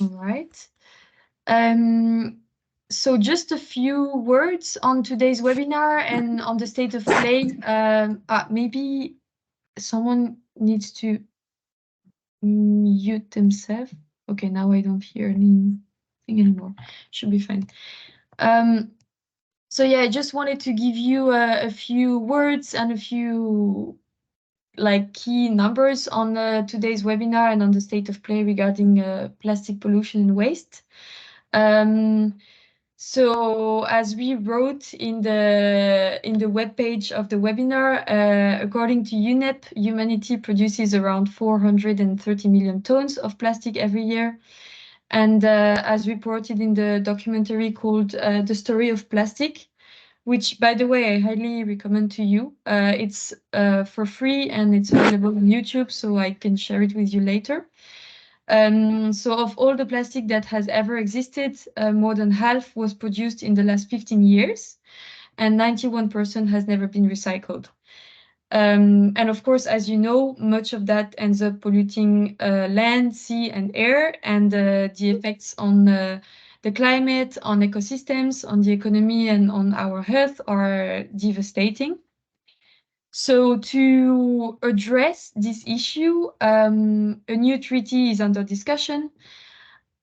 All right. So just a few words on today's webinar and on the state of play. Maybe someone needs to mute themselves. Okay, now I don't hear anything anymore. Should be fine. So yeah, I just wanted to give you a few words and a few key numbers on today's webinar and on the state of play regarding plastic pollution and waste. So as we wrote in the webpage of the webinar, according to UNEP, humanity produces around 430 million tons of plastic every year. And as reported in the documentary called The Story of Plastic, which, by the way, I highly recommend to you. It's for free and it's available on YouTube, so I can share it with you later. So of all the plastic that has ever existed, more than half was produced in the last 15 years, and 91% has never been recycled. And of course, as you know, much of that ends up polluting land, sea, and air, and the effects on the climate, on ecosystems, on the economy, and on our health are devastating. So to address this issue, a new treaty is under discussion,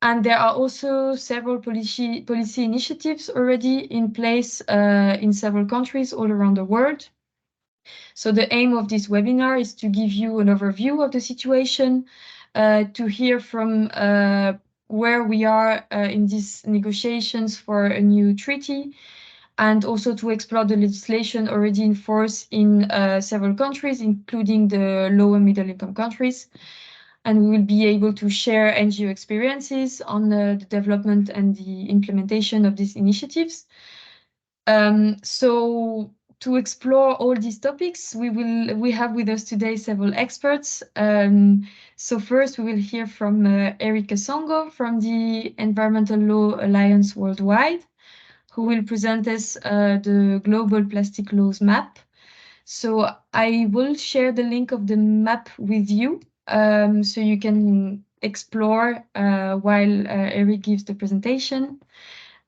and there are also several policy initiatives already in place in several countries all around the world. So the aim of this webinar is to give you an overview of the situation, to hear from where we are in these negotiations for a new treaty, and also to explore the legislation already in force in several countries, including the low and middle income countries. And we will be able to share NGO experiences on the development and the implementation of these initiatives. So to explore all these topics, we have with us today several experts. So first we will hear from Eric Kasongo from the Environmental Law Alliance Worldwide, who will present us the Global Plastic Laws Map. So I will share the link of the map with you, so you can explore while Eric gives the presentation.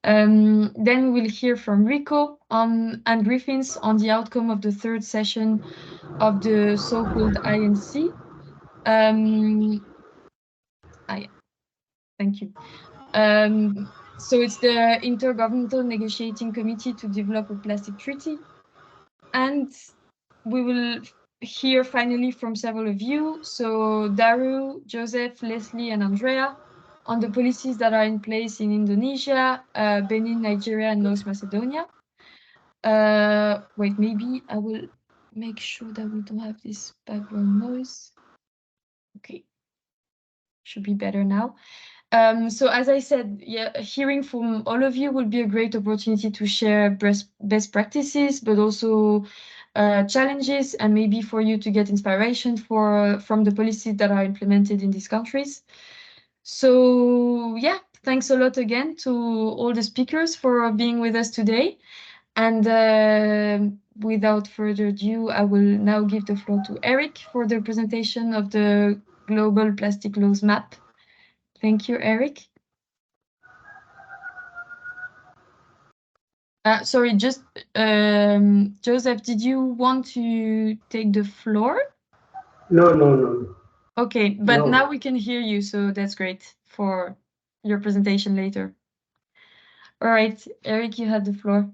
Then we will hear from Rico and Griffiths on the outcome of the third session of the so-called INC. Yeah, thank you. So it's the Intergovernmental Negotiating Committee to develop a plastic treaty. And we will hear finally from several of you. So Daru, Joseph, Leslie, and Andrea on the policies that are in place in Indonesia, Benin, Nigeria, and North Macedonia. Wait, maybe I will make sure that we don't have this background noise. Okay, should be better now. So as I said, yeah, hearing from all of you will be a great opportunity to share best practices, but also challenges, and maybe for you to get inspiration from the policies that are implemented in these countries. So yeah, thanks a lot again to all the speakers for being with us today. And without further ado, I will now give the floor to Eric for the presentation of the Global Plastic Laws Map. Thank you, Eric. Sorry, just Joseph, did you want to take the floor? No. Okay, but now we can hear you, so that's great for your presentation later. All right, Eric, you have the floor.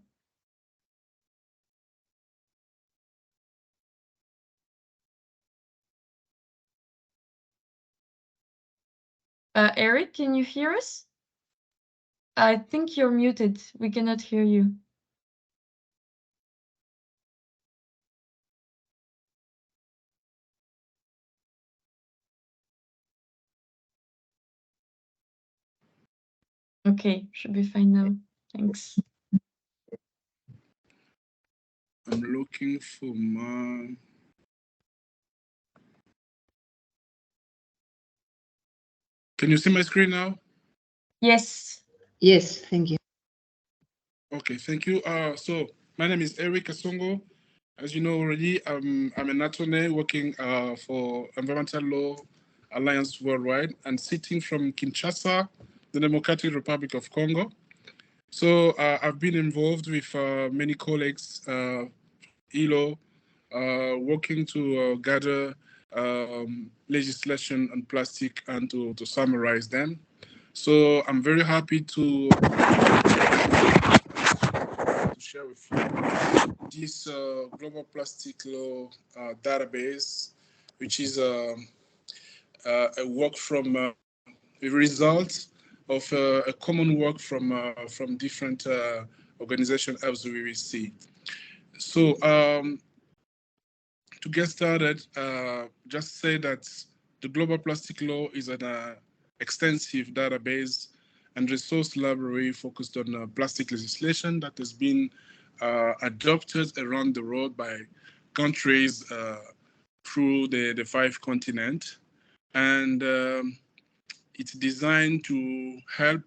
Eric, can you hear us? I think you're muted. We cannot hear you. Okay, should be fine now. Thanks. I'm looking for my... Can you see my screen now? Yes. Yes, thank you. Okay, thank you. So my name is Eric Kasongo. As you know already, I'm an attorney working for environmental law Alliance Worldwide, and sitting from Kinshasa, the Democratic Republic of Congo. So I've been involved with many colleagues, ILO, working to gather legislation on plastic and to summarize them. So I'm very happy to share with you this global plastic law database, which is a work from a result of a common work from different organizations as we will see. So to get started, just say that the Global Plastic Law is an extensive database and resource library focused on plastic legislation that has been adopted around the world by countries through the 5 continents. And it's designed to help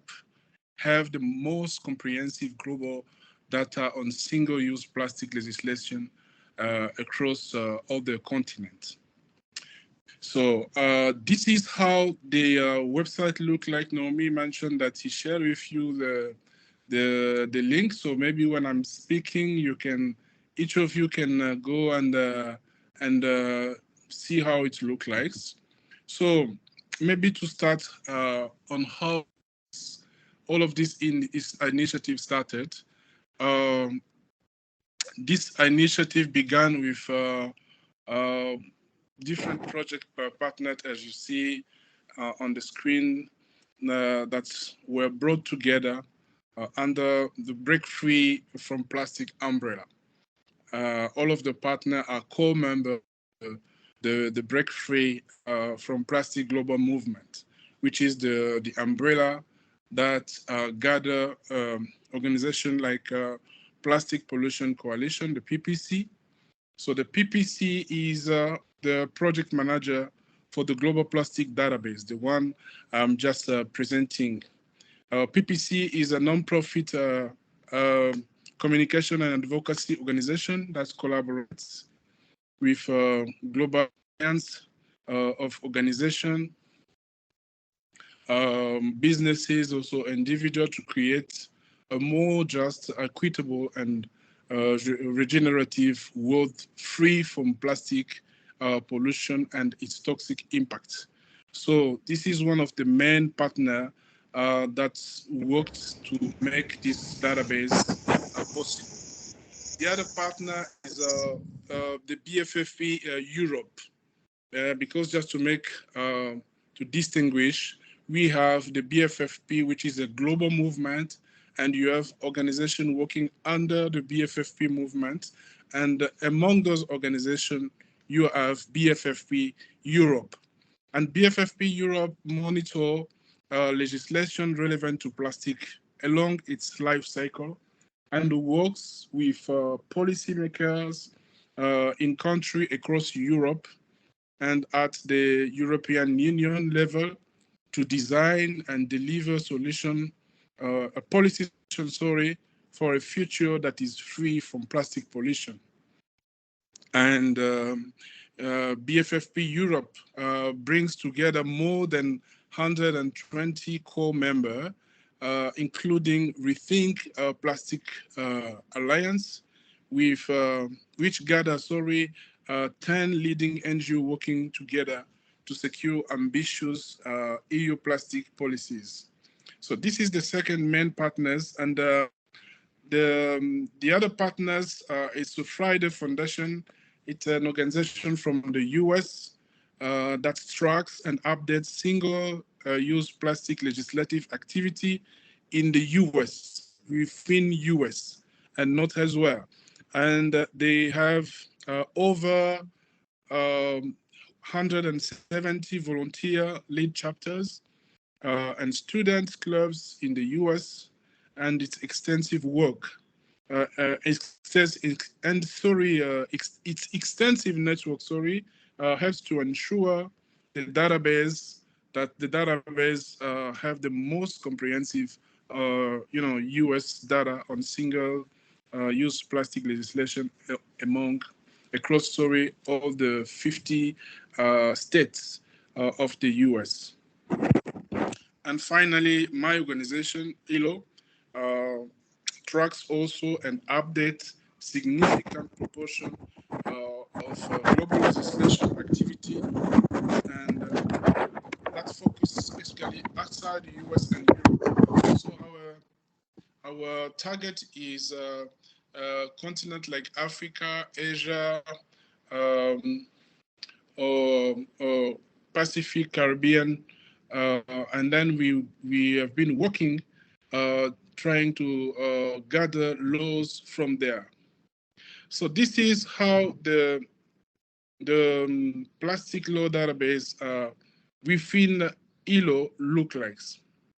have the most comprehensive global data on single-use plastic legislation across all the continents. So this is how the website look like. Naomi mentioned that he shared with you the link. So maybe when I'm speaking, you can, each of you can go and see how it look like. So maybe to start on how all of this initiative started. This initiative began with different project partners, as you see on the screen, that were brought together under the Break Free from Plastic umbrella. All of the partners are co-members of the Break Free from Plastic Global Movement, which is the umbrella that gather organizations like Plastic Pollution Coalition, the PPC. So the PPC is the project manager for the Global Plastic Database, the one I'm just presenting. PPC is a nonprofit communication and advocacy organization that collaborates with global alliance of organizations, businesses, also individuals, to create a more just, equitable, and regenerative world free from plastic pollution and its toxic impact. So this is one of the main partners that worked to make this database possible. The other partner is the BFFP Europe, because just to make, to distinguish, we have the BFFP, which is a global movement, and you have organizations working under the BFFP movement. And among those organizations, you have BFFP Europe. And BFFP Europe monitor legislation relevant to plastic along its life cycle and works with policymakers in countries across Europe and at the European Union level to design and deliver a policy solution, for a future that is free from plastic pollution. And BFFP Europe brings together more than 120 core members, including Rethink Plastic Alliance, with which gather 10 leading NGOs working together to secure ambitious EU plastic policies. So this is the second main partners, and the other partners is the Friday Foundation. It's an organization from the US that tracks and updates single-use plastic legislative activity in the US, within US, and not as well. And they have over 170 volunteer lead chapters and student clubs in the US, and its extensive work. Its extensive network, helps to ensure the database have the most comprehensive, U.S. data on single-use plastic legislation across all the 50 states of the US. And finally, my organization, ILO, tracks also and updates significant proportion of global legislation activity, and that focuses basically outside the US and Europe. So our target is continent like Africa, Asia, um, or Pacific, Caribbean, and then we have been working, trying to gather laws from there. So this is how the plastic law database within ILO look like,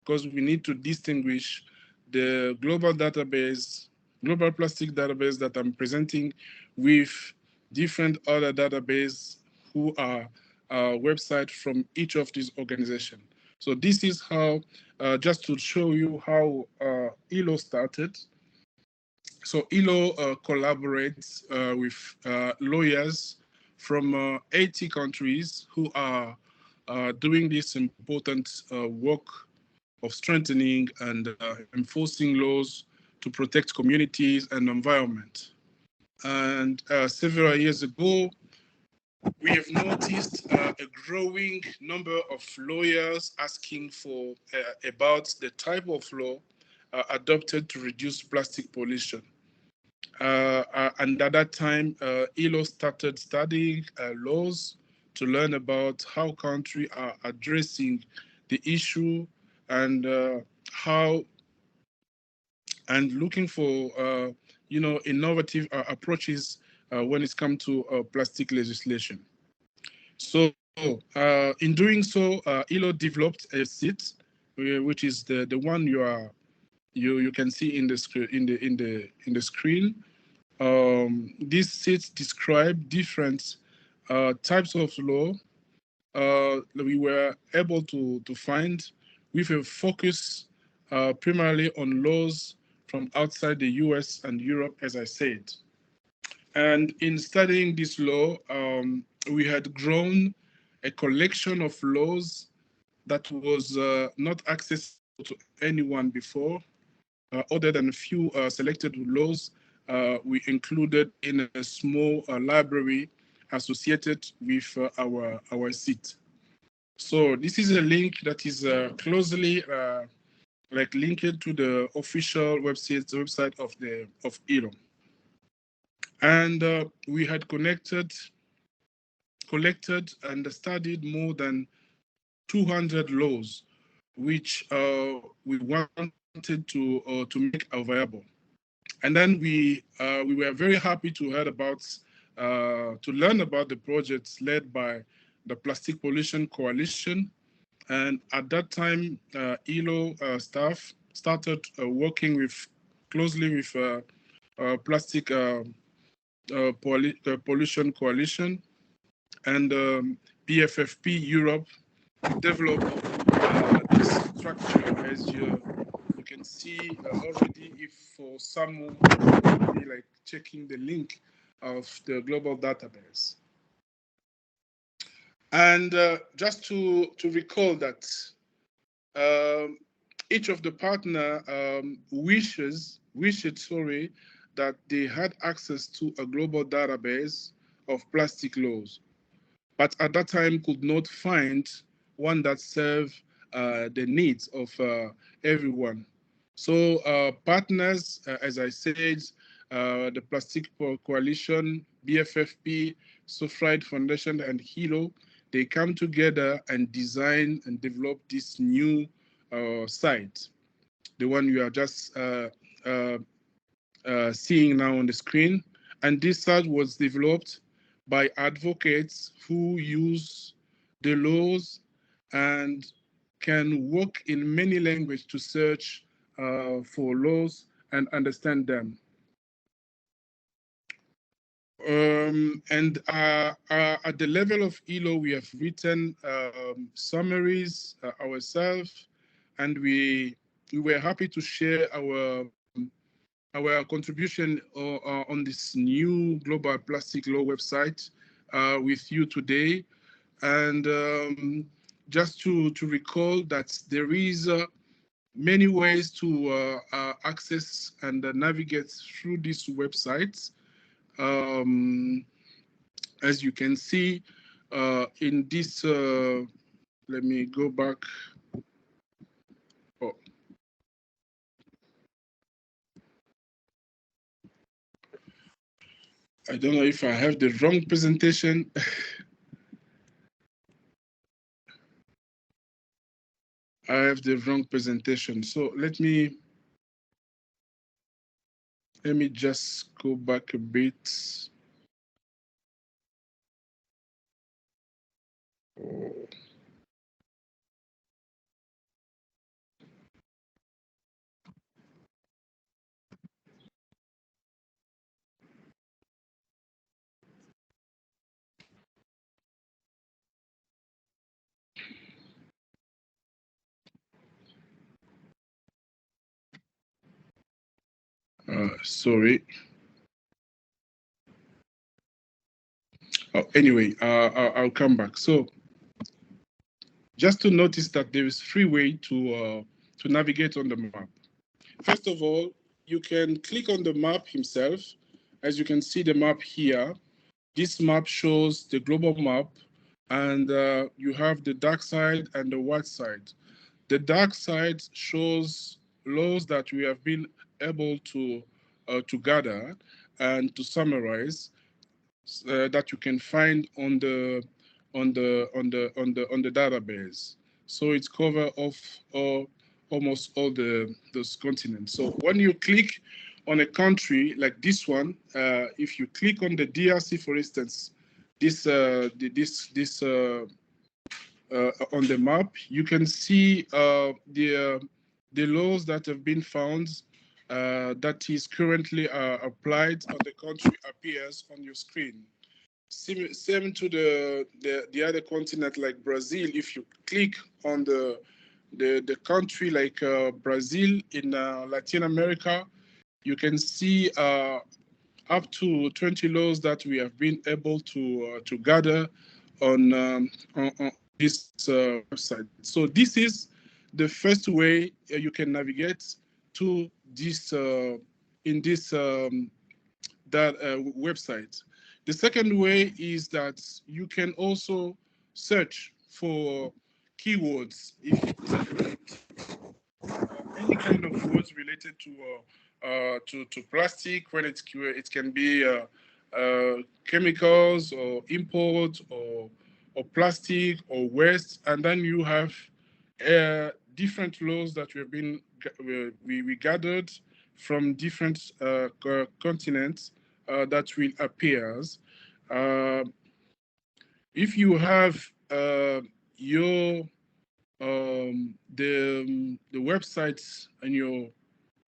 because we need to distinguish the global database, global plastic database that I'm presenting with different other database who are website from each of these organizations. So this is how, just to show you how ILO started. So ILO collaborates with lawyers from 80 countries who are doing this important work of strengthening and enforcing laws to protect communities and environment. And several years ago, we have noticed a growing number of lawyers asking for about the type of law adopted to reduce plastic pollution. And at that time, ILO started studying laws to learn about how countries are addressing the issue and how, and looking for innovative approaches when it comes to plastic legislation. So in doing so, ILO developed a site, which is the one you can see in the screen. These sets describe different types of law that we were able to find, with a focus primarily on laws from outside the US and Europe, as I said. And in studying this law, we had grown a collection of laws that was not accessible to anyone before, other than a few selected laws we included in a small library associated with our site. So this is a link that is closely linked to the official website of ILO. And we had collected and studied more than 200 laws, which we wanted to make available. And then we were very happy to hear about, to learn about the projects led by the Plastic Pollution Coalition. And at that time, ILO staff started working closely with Plastic Pollution Coalition and PFFP Europe to develop this structure, as you can see already. If for someone already like checking the link of the global database. And just to recall that each of the partner wished that they had access to a global database of plastic laws, but at that time could not find one that served the needs of everyone. So partners, as I said, the Plastic Coalition, BFFP, Sofride Foundation, and HILO, they come together and design and develop this new site, the one you are just seeing now on the screen. And this site was developed by advocates who use the laws and can work in many languages to search for laws and understand them. And at the level of ILO, we have written summaries ourselves, and we were happy to share our contribution on this new global plastic law website with you today. And just to recall that there is many ways to access and navigate through this website. As you can see in this, let me go back. Oh. I don't know if I have the wrong presentation. I have the wrong presentation. So let me just go back a bit. Oh. Sorry. Oh, anyway, I'll come back. So just to notice that there is 3 ways to navigate on the map. First of all, you can click on the map himself. As you can see the map here, this map shows the global map, and you have the dark side and the white side. The dark side shows laws that we have been able to gather and to summarize that you can find on the database. So it's cover of almost all those continents. So when you click on a country like this one, if you click on the DRC, for instance, this on the map, you can see the laws that have been found that is currently applied on the country appears on your screen. Same to the other continent like Brazil. If you click on the country like Brazil in Latin America, you can see up to 20 laws that we have been able to gather on this website. So this is the first way you can navigate to this in this website. The second way is that you can also search for keywords if you any kind of words related to plastic, when it can be chemicals or import or plastic or waste, and then you have different laws that we gathered from different continents that will appear. If you have your the websites and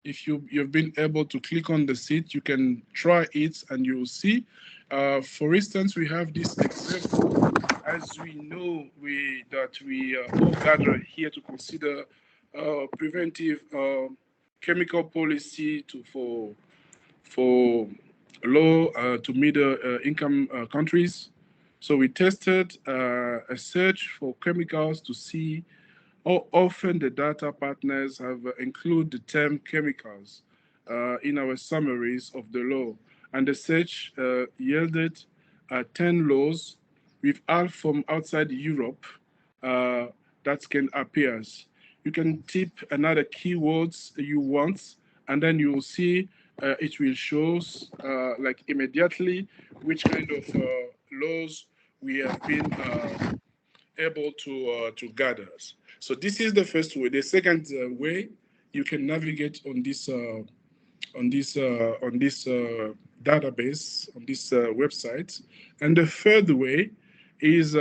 if you've been able to click on the seat, you can try it and you'll see. For instance, we have this example. As we know, that we all gather here to consider preventive chemical policy for low to middle income countries. So we tested a search for chemicals to see how often the data partners have included the term chemicals in our summaries of the law. And the search yielded 10 laws with half from outside Europe that can appear. You can type another keywords you want, and then you will see it will show like immediately which kind of laws we have been able to gather. So this is the first way. The second way you can navigate on this database, on this website, and the third way is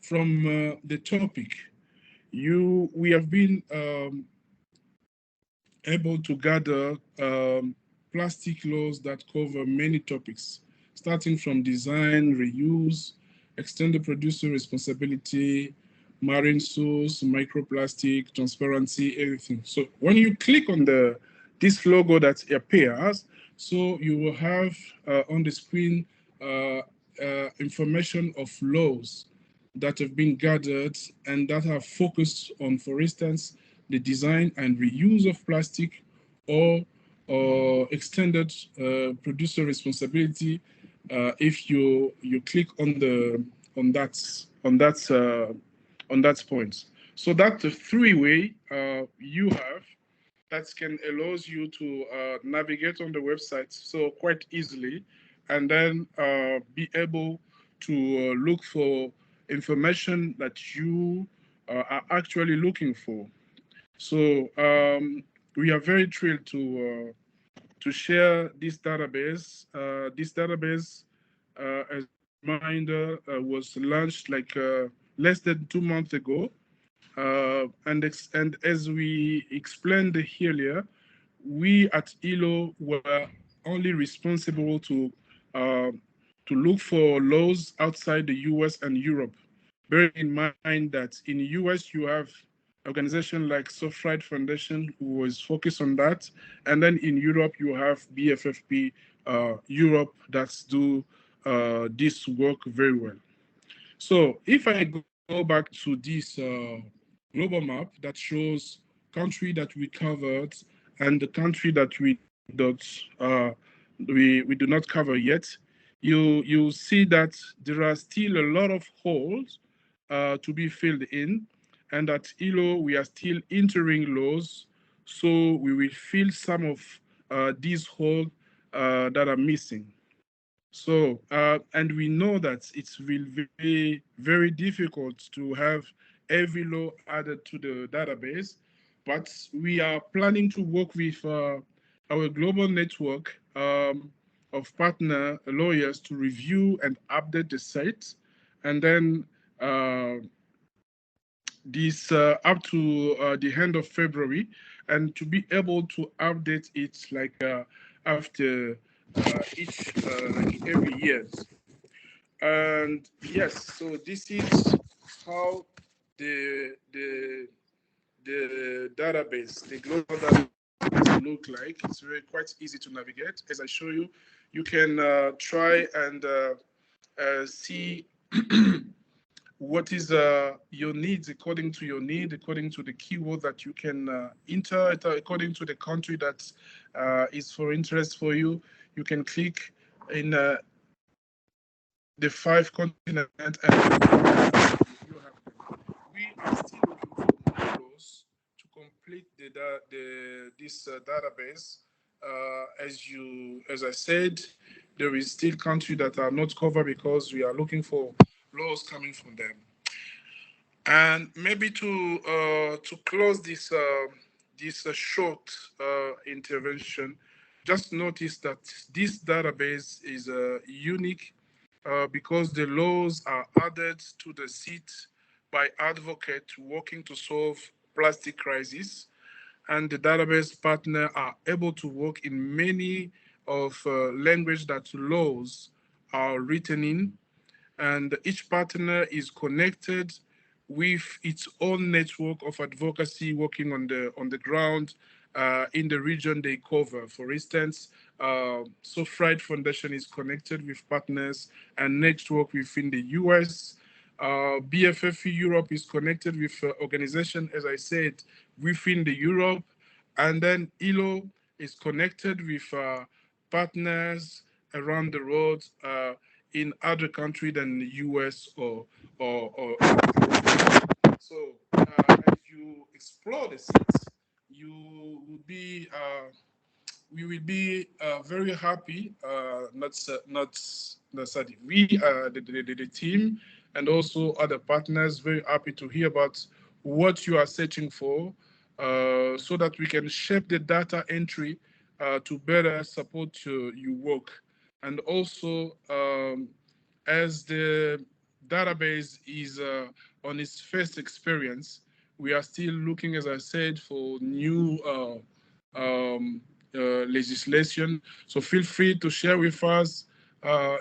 from the topic. We have been able to gather plastic laws that cover many topics, starting from design, reuse, extended producer responsibility, marine source, microplastic, transparency, everything. So when you click on this logo that appears, so you will have on the screen information of laws that have been gathered and that are focused on, for instance, the design and reuse of plastic, or extended producer responsibility. If you click on the on that point, so that's the three-way you have that can allows you to navigate on the website so quite easily, and then be able to look for information that you are actually looking for. So we are very thrilled to share this database. This database, as a reminder, was launched like less than 2 months ago. And as we explained earlier, we at ILO were only responsible uh, to look for laws outside the US and Europe. Bearing in mind that in the US you have organizations like Surfright Foundation who was focused on that, and then in Europe you have BFFP Europe that's do this work very well. So if I go back to this global map that shows country that we covered and the country that we do not cover yet, you see that there are still a lot of holes to be filled in, and at ILO we are still entering laws, so we will fill some of these holes that are missing. So, and we know that it's will be very difficult to have every law added to the database, but we are planning to work with our global network of partner lawyers to review and update the site, and then this up to the end of February, and to be able to update it like after each like every year. And yes, so this is how the database, the global database look like. It's very quite easy to navigate. As I show you, you can try and see what is your needs according to your need, according to the keyword that you can enter, according to the country that is for interest for you. You can click in the 5 continents, and you have them. We are still looking for more laws to complete this database. As I said, there is still countries that are not covered because we are looking for laws coming from them. And maybe to close this short intervention, just notice that this database is unique because the laws are added to the seat by advocates working to solve plastic crisis, and the database partner are able to work in many of language that laws are written in, and each partner is connected with its own network of advocacy working on the ground in the region they cover. For instance, Sofrite Foundation is connected with partners and network within the US. BFFE Europe is connected with organization, as I said, within the Europe, and then ILO is connected with partners around the world in other countries than the US or so. As you explore the seats, you will be we will be very happy, not sad. We, the team, and also other partners, very happy to hear about what you are searching for, so that we can shape the data entry to better support your work. And also, as the database is on its first experience, we are still looking, as I said, for new legislation. So feel free to share with us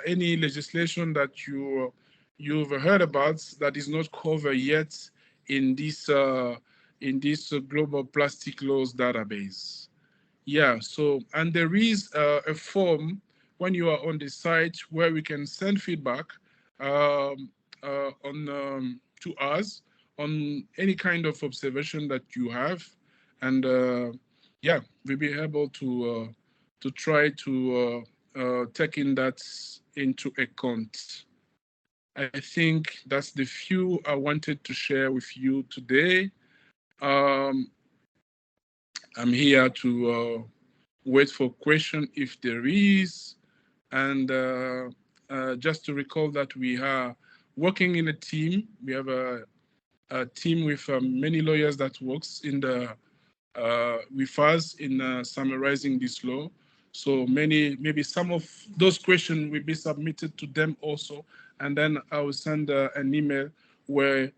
any legislation that you've heard about that is not covered yet in this global plastic laws database. Yeah. So, and there is a form when you are on the site where we can send feedback to us on any kind of observation that you have, and yeah, we'll be able to try to take in that into account. I think that's the few I wanted to share with you today. I'm here to wait for question if there is, and just to recall that we are working in a team. We have a team with many lawyers that works in the with us in summarizing this law. So maybe some of those questions will be submitted to them also, and then I will send an email where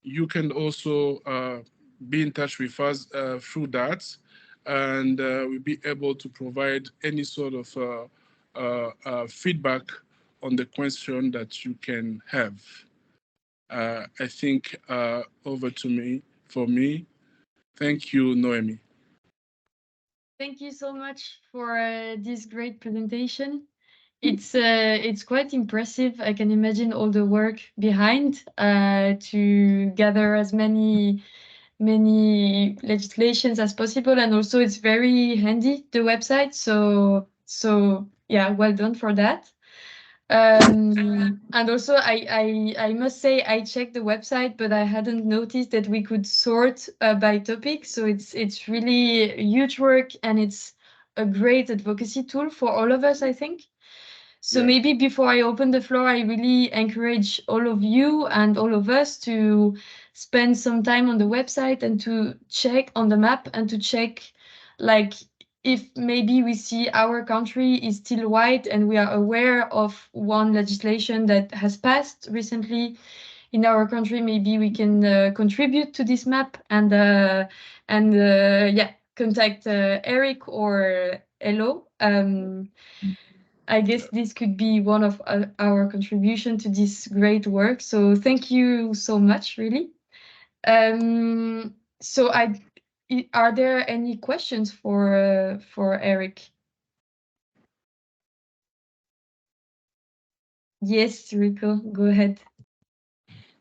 you can also be in touch with us through that, and we'll be able to provide any sort of feedback on the question that you can have. I think over to me for me. Thank you, Noemi. Thank you so much for this great presentation. It's quite impressive. I can imagine all the work behind to gather as many legislations as possible, and also it's very handy, the website. So yeah, well done for that. And also I must say I checked the website, but I hadn't noticed that we could sort by topic. So it's really huge work, and it's a great advocacy tool for all of us, I think. So Yeah. maybe before I open the floor, I really encourage all of you and all of us to spend some time on the website and to check on the map and to check, like, if maybe we see our country is still white and we are aware of one legislation that has passed recently in our country, maybe we can contribute to this map and yeah, contact Eric or Elo. I guess this could be one of our contribution to this great work. So thank you so much, really. So are there any questions for Eric? Yes, Rico, go ahead.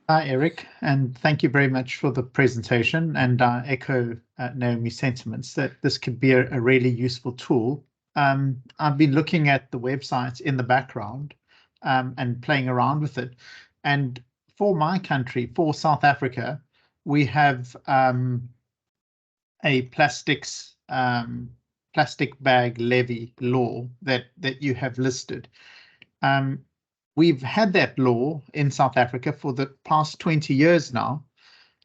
Hi, Eric, and thank you very much for the presentation. And I echo Naomi's sentiments that this could be a really useful tool. I've been looking at the website in the background and playing around with it. And for my country, for South Africa, we have a plastic bag levy law that you have listed. We've had that law in South Africa for the past 20 years now,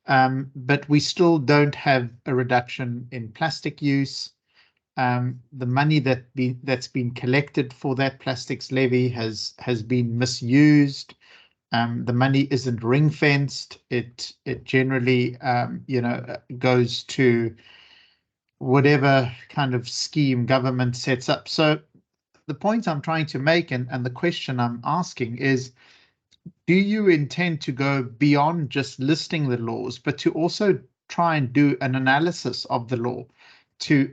but we still don't have a reduction in plastic use. The money that's been collected for that plastics levy has been misused. The money isn't ring fenced. It generally goes to whatever kind of scheme government sets up. So the point I'm trying to make and the question I'm asking is, do you intend to go beyond just listing the laws, but to also try and do an analysis of the law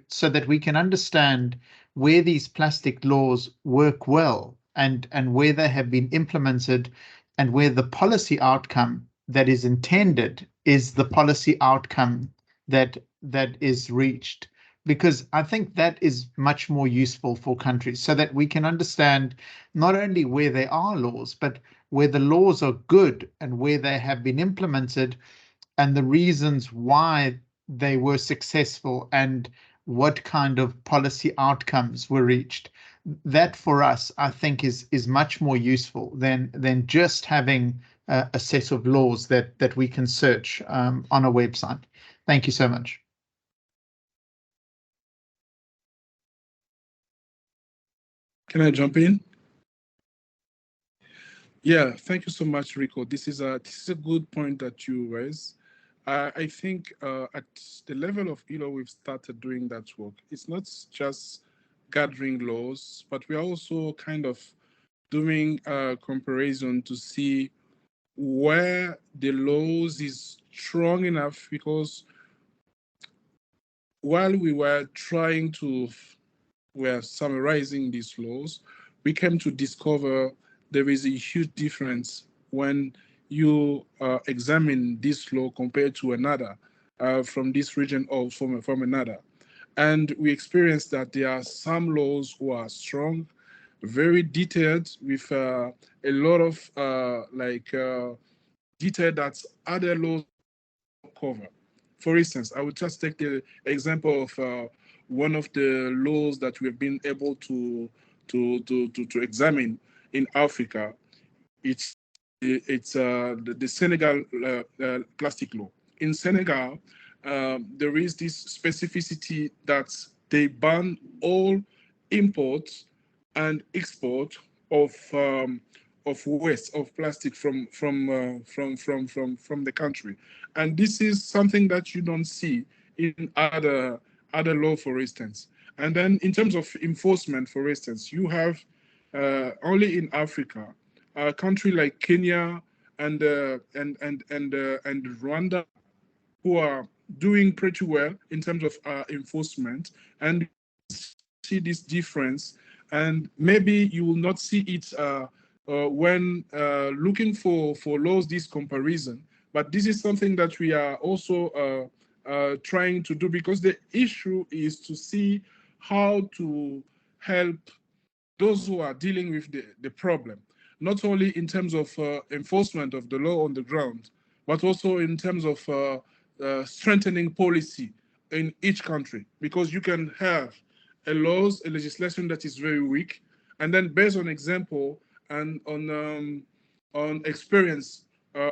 so that we can understand where these plastic laws work well and where they have been implemented and where the policy outcome that is intended is the policy outcome that is reached? Because I think that is much more useful for countries so that we can understand not only where there are laws, but where the laws are good and where they have been implemented and the reasons why they were successful and what kind of policy outcomes were reached. That for us, I think is much more useful than just having a set of laws that we can search on a website. Thank you so much. Can I jump in? Yeah, thank you so much, Rico. This is a good point that you raise. I think at the level of ILO, we've started doing that work. It's not just gathering laws, but we are also kind of doing a comparison to see where the laws is strong enough, because while we were trying to were summarizing these laws, we came to discover there is a huge difference when you examine this law compared to another from this region or from another. And we experienced that there are some laws who are strong, very detailed, with a lot of detail that other laws cover. For instance, I would just take the example of one of the laws that we've been able to examine in Africa. It's the Senegal plastic law. In Senegal, there is this specificity that they ban all imports and export of waste of plastic from the country, and this is something that you don't see in other law, for instance. And then in terms of enforcement, for instance, you have only in Africa a country like Kenya and Rwanda who are doing pretty well in terms of enforcement, and see this difference, and maybe you will not see it when looking for laws this comparison, but this is something that we are also trying to do, because the issue is to see how to help those who are dealing with the problem, not only in terms of enforcement of the law on the ground, but also in terms of strengthening policy in each country. Because you can have a legislation that is very weak, and then based on example and on experience,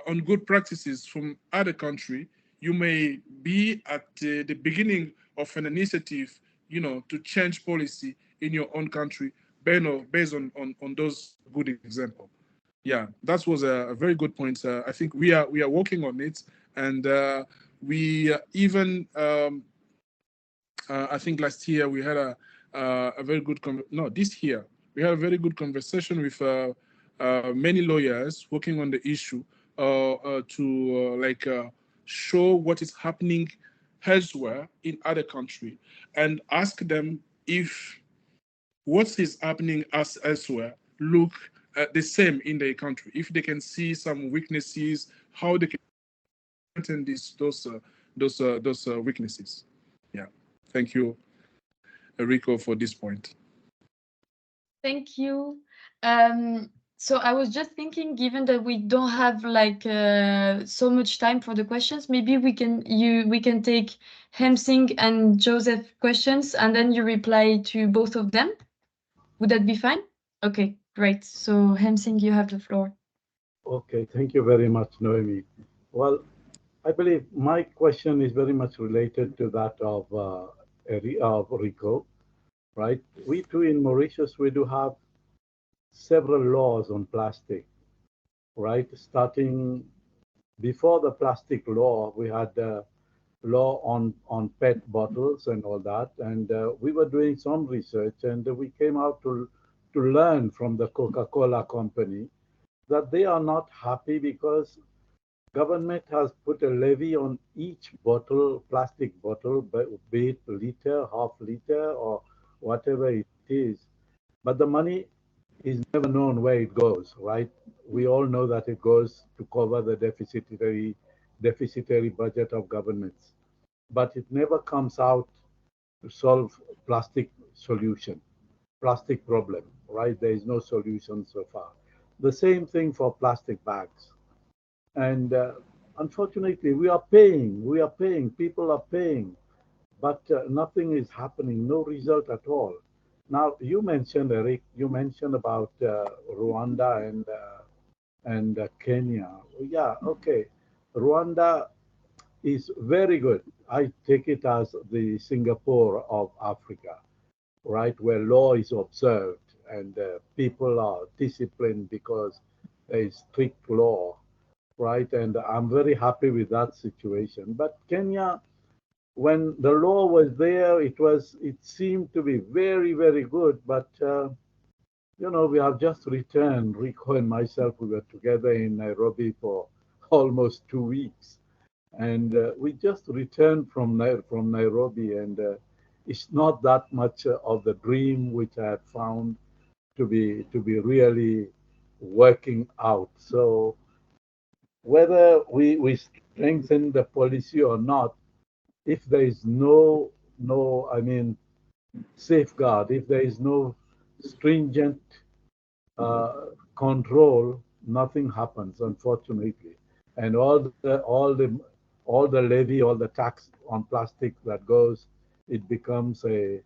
on good practices from other country, you may be at the beginning of an initiative, to change policy in your own country based on those good examples. Yeah, that was a very good point. I think we are working on it, and we even I think last year we had a very good this year we had a very good conversation with many lawyers working on the issue to show what is happening elsewhere in other countries, and ask them if what is happening as elsewhere look the same in their country, if they can see some weaknesses, how they can strengthen those weaknesses. Yeah, thank you, Rico, for this point. Thank you. So I was just thinking, given that we don't have so much time for the questions, maybe we can take Hemsing and Joseph questions, and then you reply to both of them. Would that be fine? Okay, great. So Hemsing, you have the floor. Okay, thank you very much, Noemi. Well, I believe my question is very much related to that of Rico, right? We too in Mauritius, we do have several laws on plastic, right? Starting before the plastic law, we had the law on PET bottles and all that, and we were doing some research, and we came out to learn from the Coca-Cola company that they are not happy because government has put a levy on each bottle, plastic bottle, be it liter, half liter, or whatever it is. But the money is never known where it goes, right? We all know that it goes to cover the deficitary budget of governments, but it never comes out to solve plastic problem, right? There is no solution so far. The same thing for plastic bags. And unfortunately, we are paying, people are paying, but nothing is happening, no result at all. Now, you mentioned, Eric, you mentioned about Rwanda and Kenya. Yeah, okay. Rwanda is very good. I take it as the Singapore of Africa, right, where law is observed and people are disciplined because there is strict law, right? And I'm very happy with that situation. But Kenya, when the law was there, it seemed to be very, very good. But we have just returned. Rico and myself, we were together in Nairobi for almost 2 weeks, and we just returned from Nairobi, and it's not that much of the dream which I had found to be really working out. So whether we strengthen the policy or not, if there is no I mean safeguard, if there is no stringent control, nothing happens, unfortunately. And all the levy, all the tax on plastic that goes, it becomes a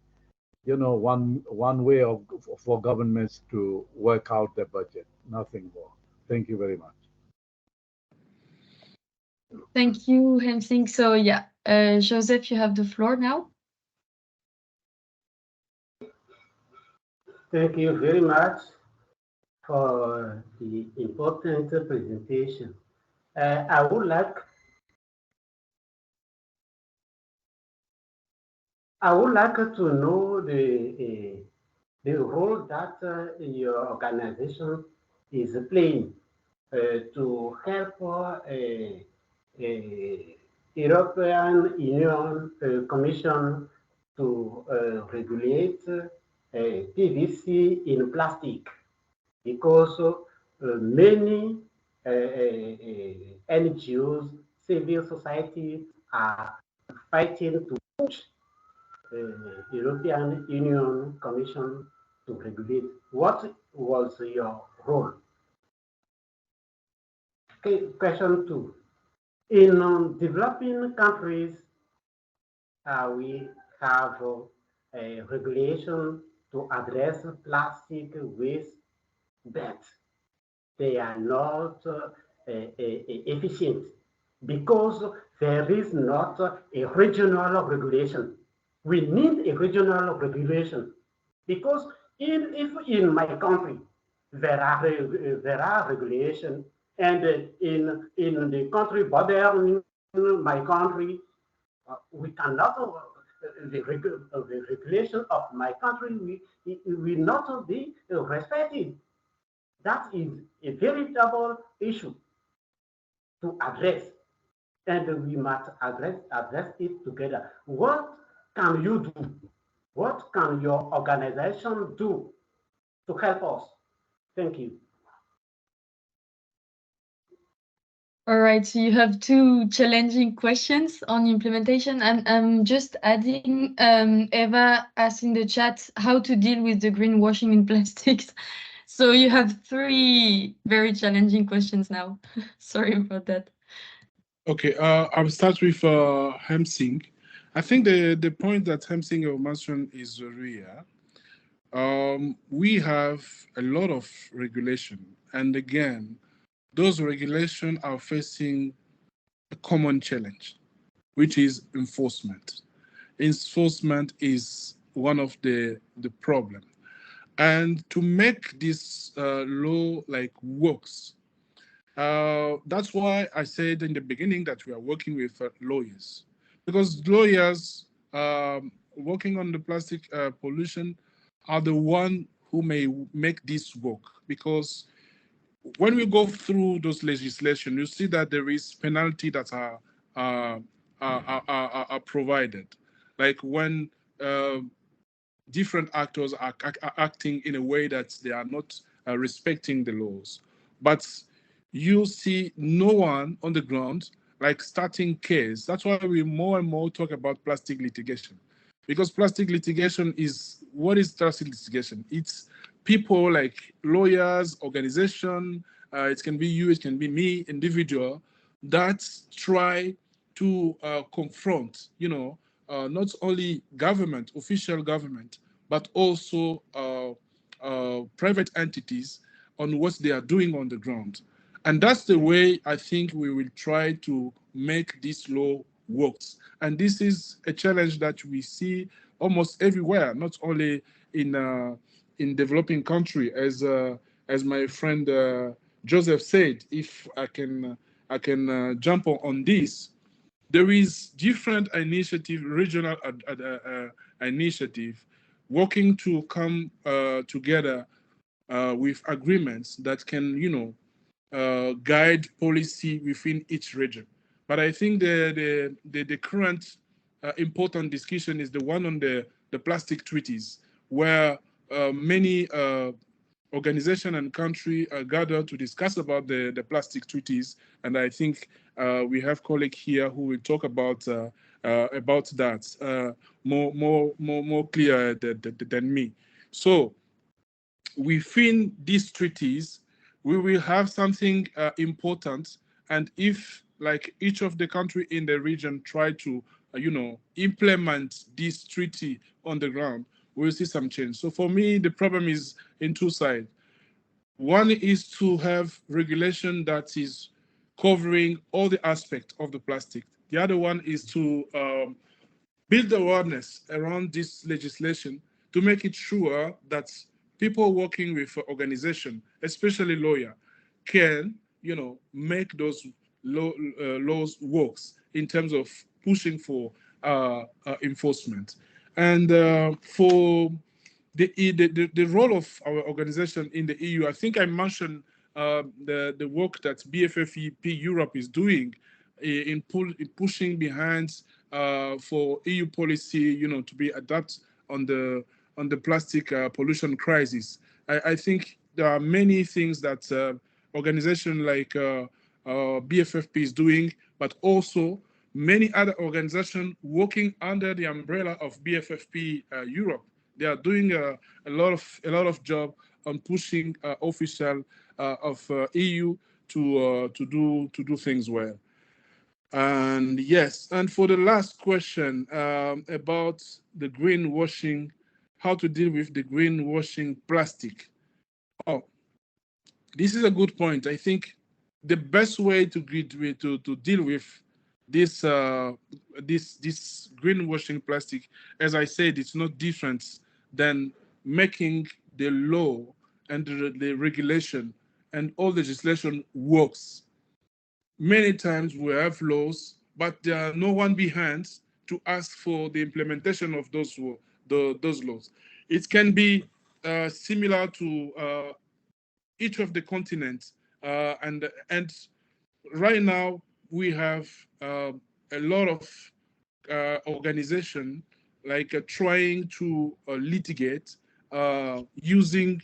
one way of for governments to work out their budget, nothing more. Thank you very much. Thank you, Hemsing. So yeah, Joseph, you have the floor now. Thank you very much for the important presentation. I would like to know the role that your organization is playing to help European Union Commission to regulate PVC in plastic, because many NGOs, civil society are fighting to push European Union Commission to regulate. What was your role? Okay, question two. In developing countries, we have a regulation to address plastic waste, but they are not efficient because there is not a regional regulation. We need a regional regulation because if in my country there are regulations, and in the country bordering my country, we cannot the regulation of my country will not be respected. That is a very double issue to address, and we must address it together. What can you do? What can your organization do to help us? Thank you. All right, so you have two challenging questions on implementation. I'm just adding, Eva asked in the chat how to deal with the greenwashing in plastics. So you have three very challenging questions now. Sorry about that. Okay, I'll start with Hemsing. I think the point that Hemsing mentioned is real. We have a lot of regulation, and again, those regulations are facing a common challenge, which is enforcement. Enforcement is one of the problem, and to make this law like works. That's why I said in the beginning that we are working with lawyers, because lawyers working on the plastic pollution are the one who may make this work. Because when we go through those legislation, you see that there is penalty that are provided, like when different actors are acting in a way that they are not respecting the laws. But you see no one on the ground like starting case. That's why we more and more talk about plastic litigation, because plastic litigation is, what is plastic litigation? It's people like lawyers, organization, it can be you, it can be me, individual, that try to confront, not only government, official government, but also private entities on what they are doing on the ground. And that's the way I think we will try to make this law works. And this is a challenge that we see almost everywhere, not only in developing country, as my friend Joseph said. If I can jump on this, there is different initiative, regional initiative, working to come together with agreements that can, guide policy within each region. But I think the current important discussion is the one on the plastic treaties, where many organization and country gather to discuss about the plastic treaties. And I think we have colleagues here who will talk about that more clear than me. So within these treaties, we will have something important. And if like each of the country in the region try to, implement this treaty on the ground, we'll see some change. So for me, the problem is in two sides. One is to have regulation that is covering all the aspects of the plastic. The other one is to build awareness around this legislation to make it sure that people working with organization, especially lawyer, can, make those laws works in terms of pushing for enforcement. And for the role of our organization in the EU, I think I mentioned the work that BFFEP Europe is doing in pushing behind for EU policy, to be adapted on the plastic pollution crisis. I think there are many things that organization like BFFP is doing, but also many other organizations working under the umbrella of BFFP Europe. They are doing a lot of job on pushing official of EU to do things well. And yes, and for the last question about the greenwashing, how to deal with the greenwashing plastic. Oh, this is a good point. I think the best way to deal with this this greenwashing plastic, as I said, it's not different than making the law and the regulation and all legislation works. Many times we have laws, but there are no one behind to ask for the implementation of those laws. It can be similar to each of the continents, and right now we have a lot of organization like trying to litigate using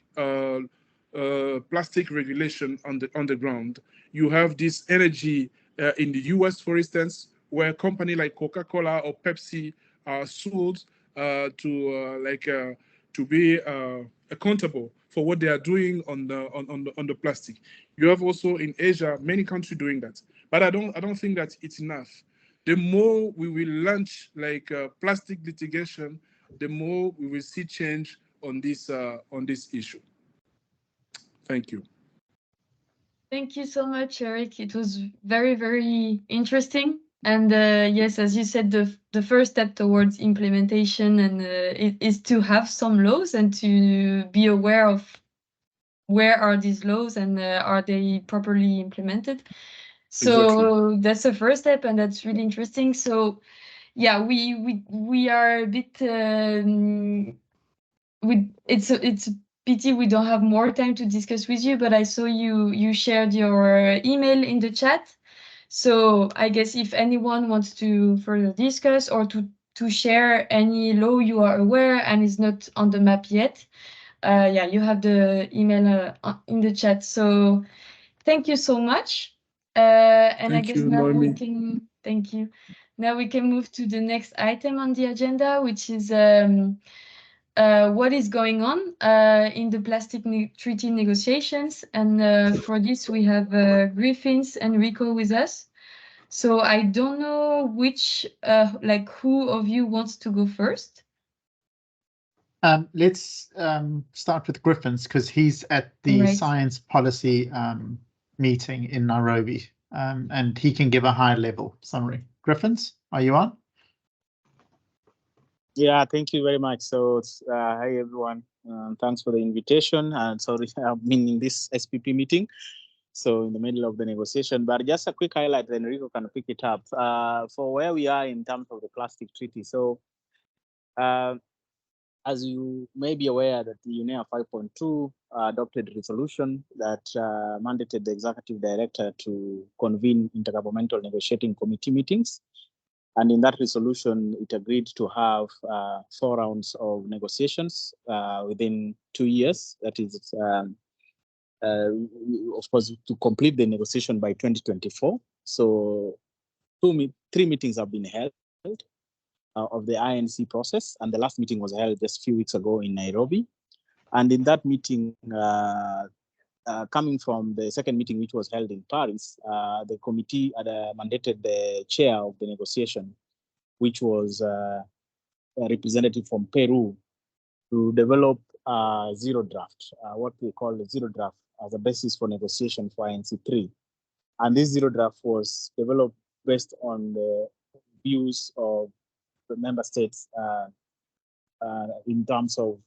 plastic regulation on the ground. You have this energy in the US, for instance, where a company like Coca-Cola or Pepsi are sued to be accountable for what they are doing on the plastic. You have also in Asia many countries doing that, but I don't think that it's enough. The more we will launch like plastic litigation, the more we will see change on this issue. Thank you. Thank you so much, Eric. It was very, very interesting. And yes, as you said, the first step towards implementation and is to have some laws and to be aware of where are these laws and are they properly implemented. So exactly. That's the first step, and that's really interesting. So yeah, we are a bit it's a pity we don't have more time to discuss with you, but I saw you shared your email in the chat. So I guess if anyone wants to further discuss or to share any law you are aware and is not on the map yet, yeah, you have the email in the chat. So thank you so much. And thank I guess you, now Noemi. we can, thank you. Now we can move to the next item on the agenda, which is what is going on in the plastic treaty negotiations. And for this, we have Griffins and Rico with us. So I don't know which, who of you wants to go first? Let's start with Griffins, because he's at the science policy meeting in Nairobi, and he can give a high-level summary. Griffins, are you on? Yeah, thank you very much. So, hi everyone. Thanks for the invitation. And sorry, I've been in this SPP meeting, so in the middle of the negotiation. But just a quick highlight, then Rico can pick it up. For where we are in terms of the plastic treaty. So, as you may be aware, that the UNEA 5.2 adopted a resolution that mandated the executive director to convene intergovernmental negotiating committee meetings And in that resolution, it agreed to have 4 rounds of negotiations within 2 years. That is, of course, to complete the negotiation by 2024. So 3 meetings have been held of the INC process, and the last meeting was held just a few weeks ago in Nairobi. And in that meeting, coming from the second meeting, which was held in Paris, the committee had mandated the chair of the negotiation, which was a representative from Peru, to develop a zero draft, what we call a zero draft as a basis for negotiation for INC3. And this zero draft was developed based on the views of the member states in terms of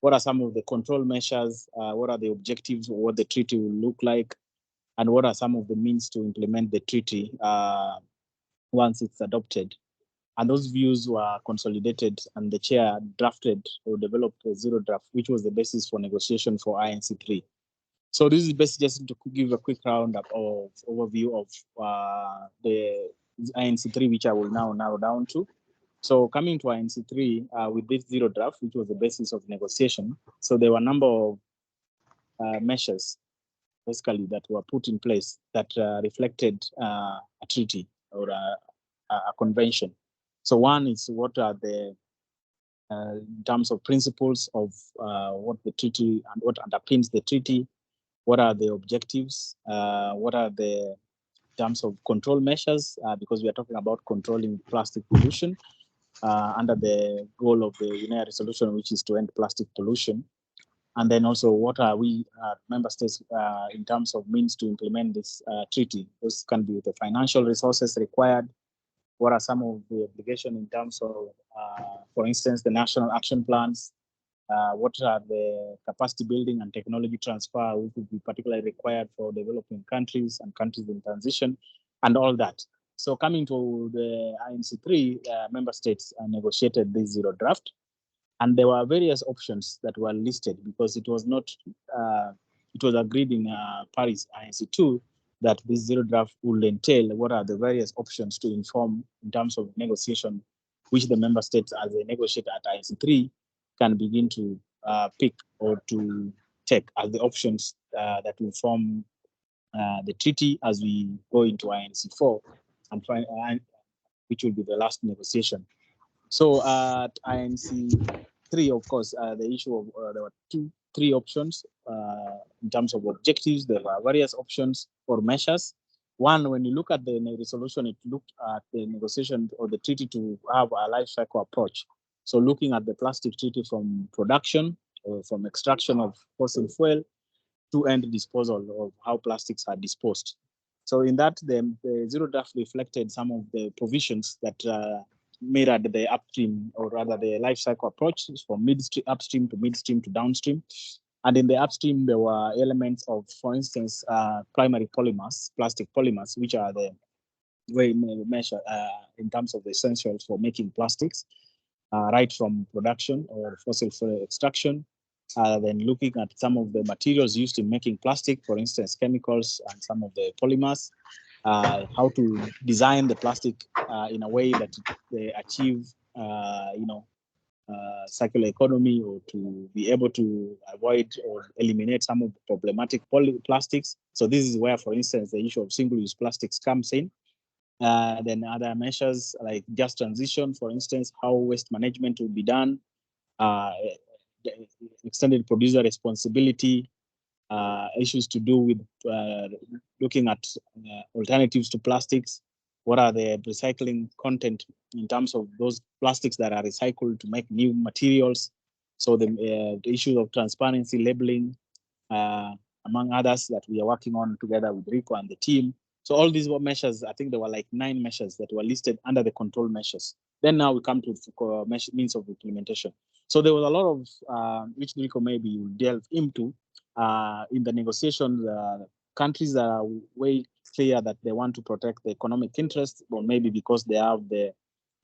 what are some of the control measures, what are the objectives, what the treaty will look like, and what are some of the means to implement the treaty once it's adopted. And those views were consolidated, and the chair drafted or developed a zero draft, which was the basis for negotiation for INC3. So this is basically just to give a quick roundup of overview of the INC3, which I will now narrow down to. So coming to INC3 with this zero draft, which was the basis of negotiation, so there were a number of measures, basically, that were put in place that reflected a treaty or a convention. So one is what are the, in terms of principles of what the treaty and what underpins the treaty, what are the objectives, what are the terms of control measures, because we are talking about controlling plastic pollution under the goal of the United Resolution, which is to end plastic pollution. And then also, what are we member states in terms of means to implement this treaty? This can be the financial resources required. What are some of the obligations in terms of, for instance, the national action plans? What are the capacity building and technology transfer which would be particularly required for developing countries and countries in transition, and all that. So coming to the INC3, member states negotiated this zero draft, and there were various options that were listed because it was not, it was agreed in Paris INC2 that this zero draft will entail what are the various options to inform in terms of negotiation, which the member states as they negotiate at INC3 can begin to pick or to take as the options that will form the treaty as we go into INC4, and which will be the last negotiation. So at INC3, of course, the issue of there were 3 options in terms of objectives. There were various options or measures. One, when you look at the resolution, it looked at the negotiation or the treaty to have a life cycle approach. So looking at the plastic treaty from production or from extraction of fossil fuel to end disposal of how plastics are disposed. So in that, the zero draft reflected some of the provisions that mirrored the upstream, or rather the life cycle approach from upstream to midstream to downstream. And in the upstream, there were elements of, for instance, primary polymers, plastic polymers, which are the way measure in terms of the essentials for making plastics, right from production or fossil fuel extraction. Then looking at some of the materials used in making plastic, for instance, chemicals and some of the polymers, how to design the plastic in a way that they achieve, circular economy, or to be able to avoid or eliminate some of the problematic plastics. So this is where, for instance, the issue of single-use plastics comes in. Then other measures like just transition, for instance, how waste management will be done, extended producer responsibility, issues to do with looking at alternatives to plastics. What are the recycling content in terms of those plastics that are recycled to make new materials? So the issue of transparency, labeling, among others that we are working on together with Rico and the team. So all these were measures. I think there were like 9 measures that were listed under the control measures. Then now we come to means of implementation. So there was a lot of, which Rico maybe will delve into, in the negotiations, countries that are way clear that they want to protect the economic interest, or maybe because they have the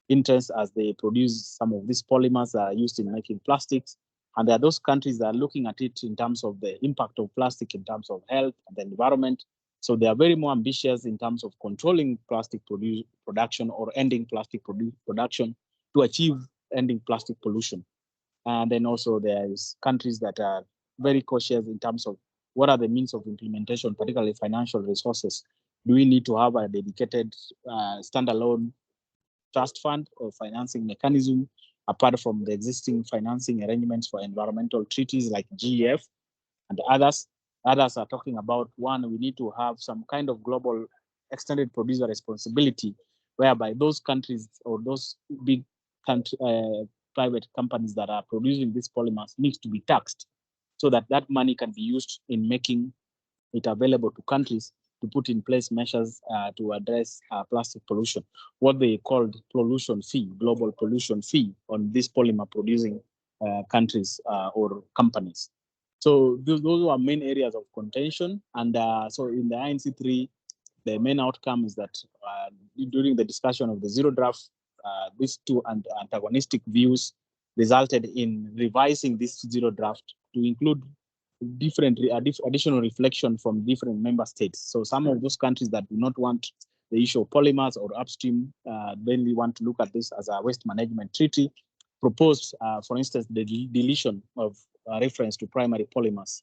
interest as they produce some of these polymers that are used in making plastics. And there are those countries that are looking at it in terms of the impact of plastic in terms of health and the environment. So they are very more ambitious in terms of controlling plastic production or ending plastic production to achieve ending plastic pollution. And then also there is countries that are very cautious in terms of what are the means of implementation, particularly financial resources. Do we need to have a dedicated standalone trust fund or financing mechanism apart from the existing financing arrangements for environmental treaties like GEF and others? Others are talking about, one, we need to have some kind of global extended producer responsibility, whereby those countries or those big country, private companies that are producing these polymers needs to be taxed, so that that money can be used in making it available to countries to put in place measures to address plastic pollution, what they called pollution fee, global pollution fee on these polymer producing countries or companies. So those are main areas of contention. And so in the INC3, the main outcome is that during the discussion of the zero draft, these two antagonistic views resulted in revising this zero draft to include different additional reflection from different member states. So some of those countries that do not want the issue of polymers or upstream mainly want to look at this as a waste management treaty, proposed, for instance, the deletion of reference to primary polymers,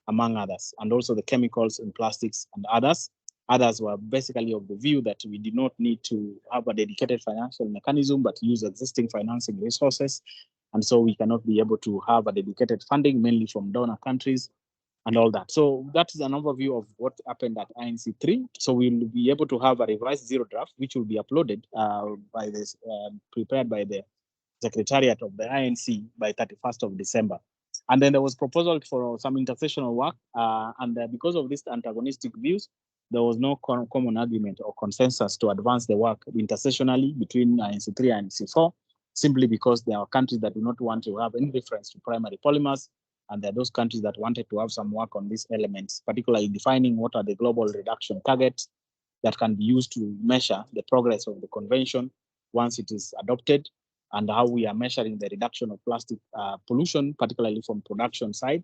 among others, and also the chemicals in plastics and others. Others were basically of the view that we did not need to have a dedicated financial mechanism, but use existing financing resources. And so we cannot be able to have a dedicated funding, mainly from donor countries and all that. So that is an overview of what happened at INC3. So we'll be able to have a revised zero draft, which will be uploaded by this, prepared by the Secretariat of the INC by 31st of December. And then there was proposal for some intersessional work. And because of these antagonistic views, there was no common agreement or consensus to advance the work intersessionally between INC3 and INC4, simply because there are countries that do not want to have any reference to primary polymers. And there are those countries that wanted to have some work on these elements, particularly defining what are the global reduction targets that can be used to measure the progress of the convention once it is adopted, and how we are measuring the reduction of plastic pollution, particularly from production side,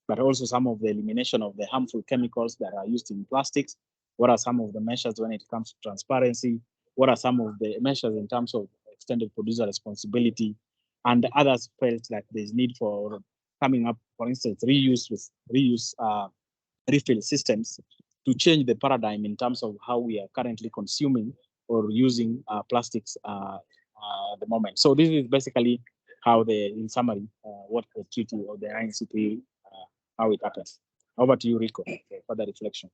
but also some of the elimination of the harmful chemicals that are used in plastics. What are some of the measures when it comes to transparency? What are some of the measures in terms of extended producer responsibility? And others felt like there's need for coming up, for instance, reuse refill systems to change the paradigm in terms of how we are currently consuming or using plastics at the moment. So this is basically how in summary, what the treaty or the INCP, how it happens. Over to you, Rico, for further reflection.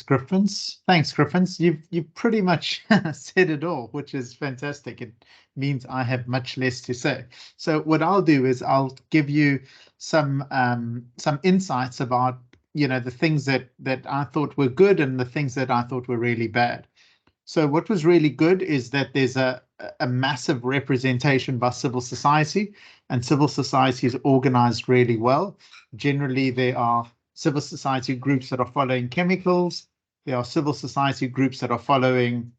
Griffins. Thanks, Griffins. You've pretty much said it all, which is fantastic. It means I have much less to say. So what I'll do is I'll give you some insights about, you know, the things that I thought were good and the things that I thought were really bad. So what was really good is that there's a massive representation by civil society, and civil society is organized really well. Generally, there are civil society groups that are following chemicals. There are civil society groups that are following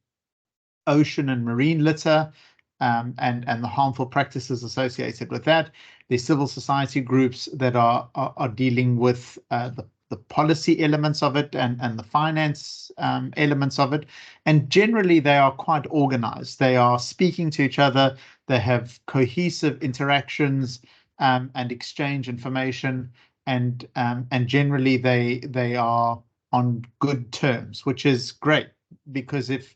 ocean and marine litter and the harmful practices associated with that. There's civil society groups that are dealing with the policy elements of it and the finance elements of it. And generally, they are quite organized. They are speaking to each other. They have cohesive interactions and exchange information. And generally, they are on good terms, which is great, because if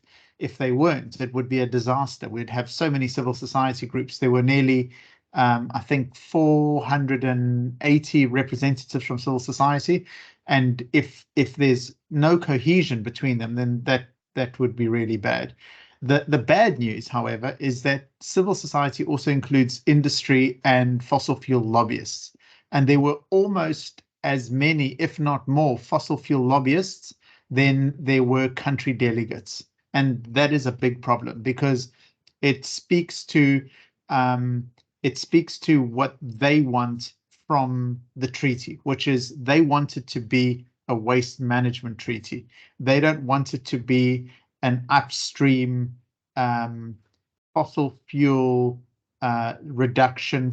they weren't, it would be a disaster. We'd have so many civil society groups. There were nearly I think 480 representatives from civil society, and if there's no cohesion between them, then that would be really bad. The bad news, however, is that civil society also includes industry and fossil fuel lobbyists, and there were almost as many, if not more, fossil fuel lobbyists than there were country delegates, and that is a big problem, because it speaks to what they want from the treaty, which is they want it to be a waste management treaty. They don't want it to be an upstream fossil fuel reduction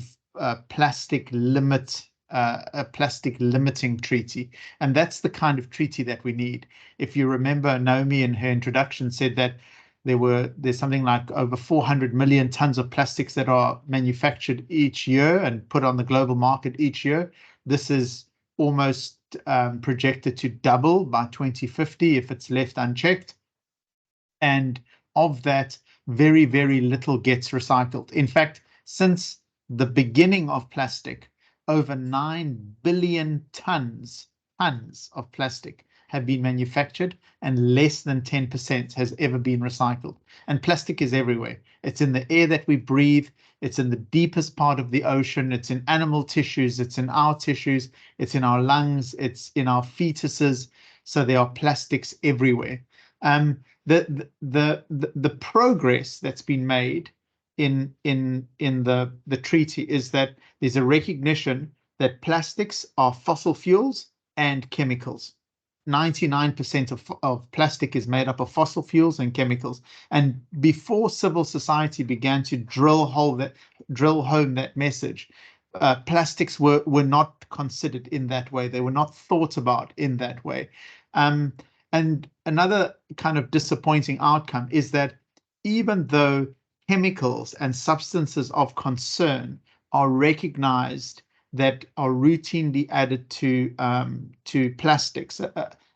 plastic limit a plastic limiting treaty. And that's the kind of treaty that we need. If you remember, Naomi in her introduction said that there's something like over 400 million tons of plastics that are manufactured each year and put on the global market each year. This is almost projected to double by 2050 if it's left unchecked. And of that, very, very little gets recycled. In fact, since the beginning of plastic, over 9 billion tons of plastic have been manufactured, and less than 10% has ever been recycled. And plastic is everywhere. It's in the air that we breathe. It's in the deepest part of the ocean. It's in animal tissues. It's in our tissues. It's in our lungs. It's in our fetuses. So there are plastics everywhere. The progress that's been made in the treaty is that there's a recognition that plastics are fossil fuels and chemicals. 99% of plastic is made up of fossil fuels and chemicals. And before civil society began to drill home that message, plastics were not considered in that way. They were not thought about in that way. And another kind of disappointing outcome is that even though chemicals and substances of concern are recognized that are routinely added to plastics,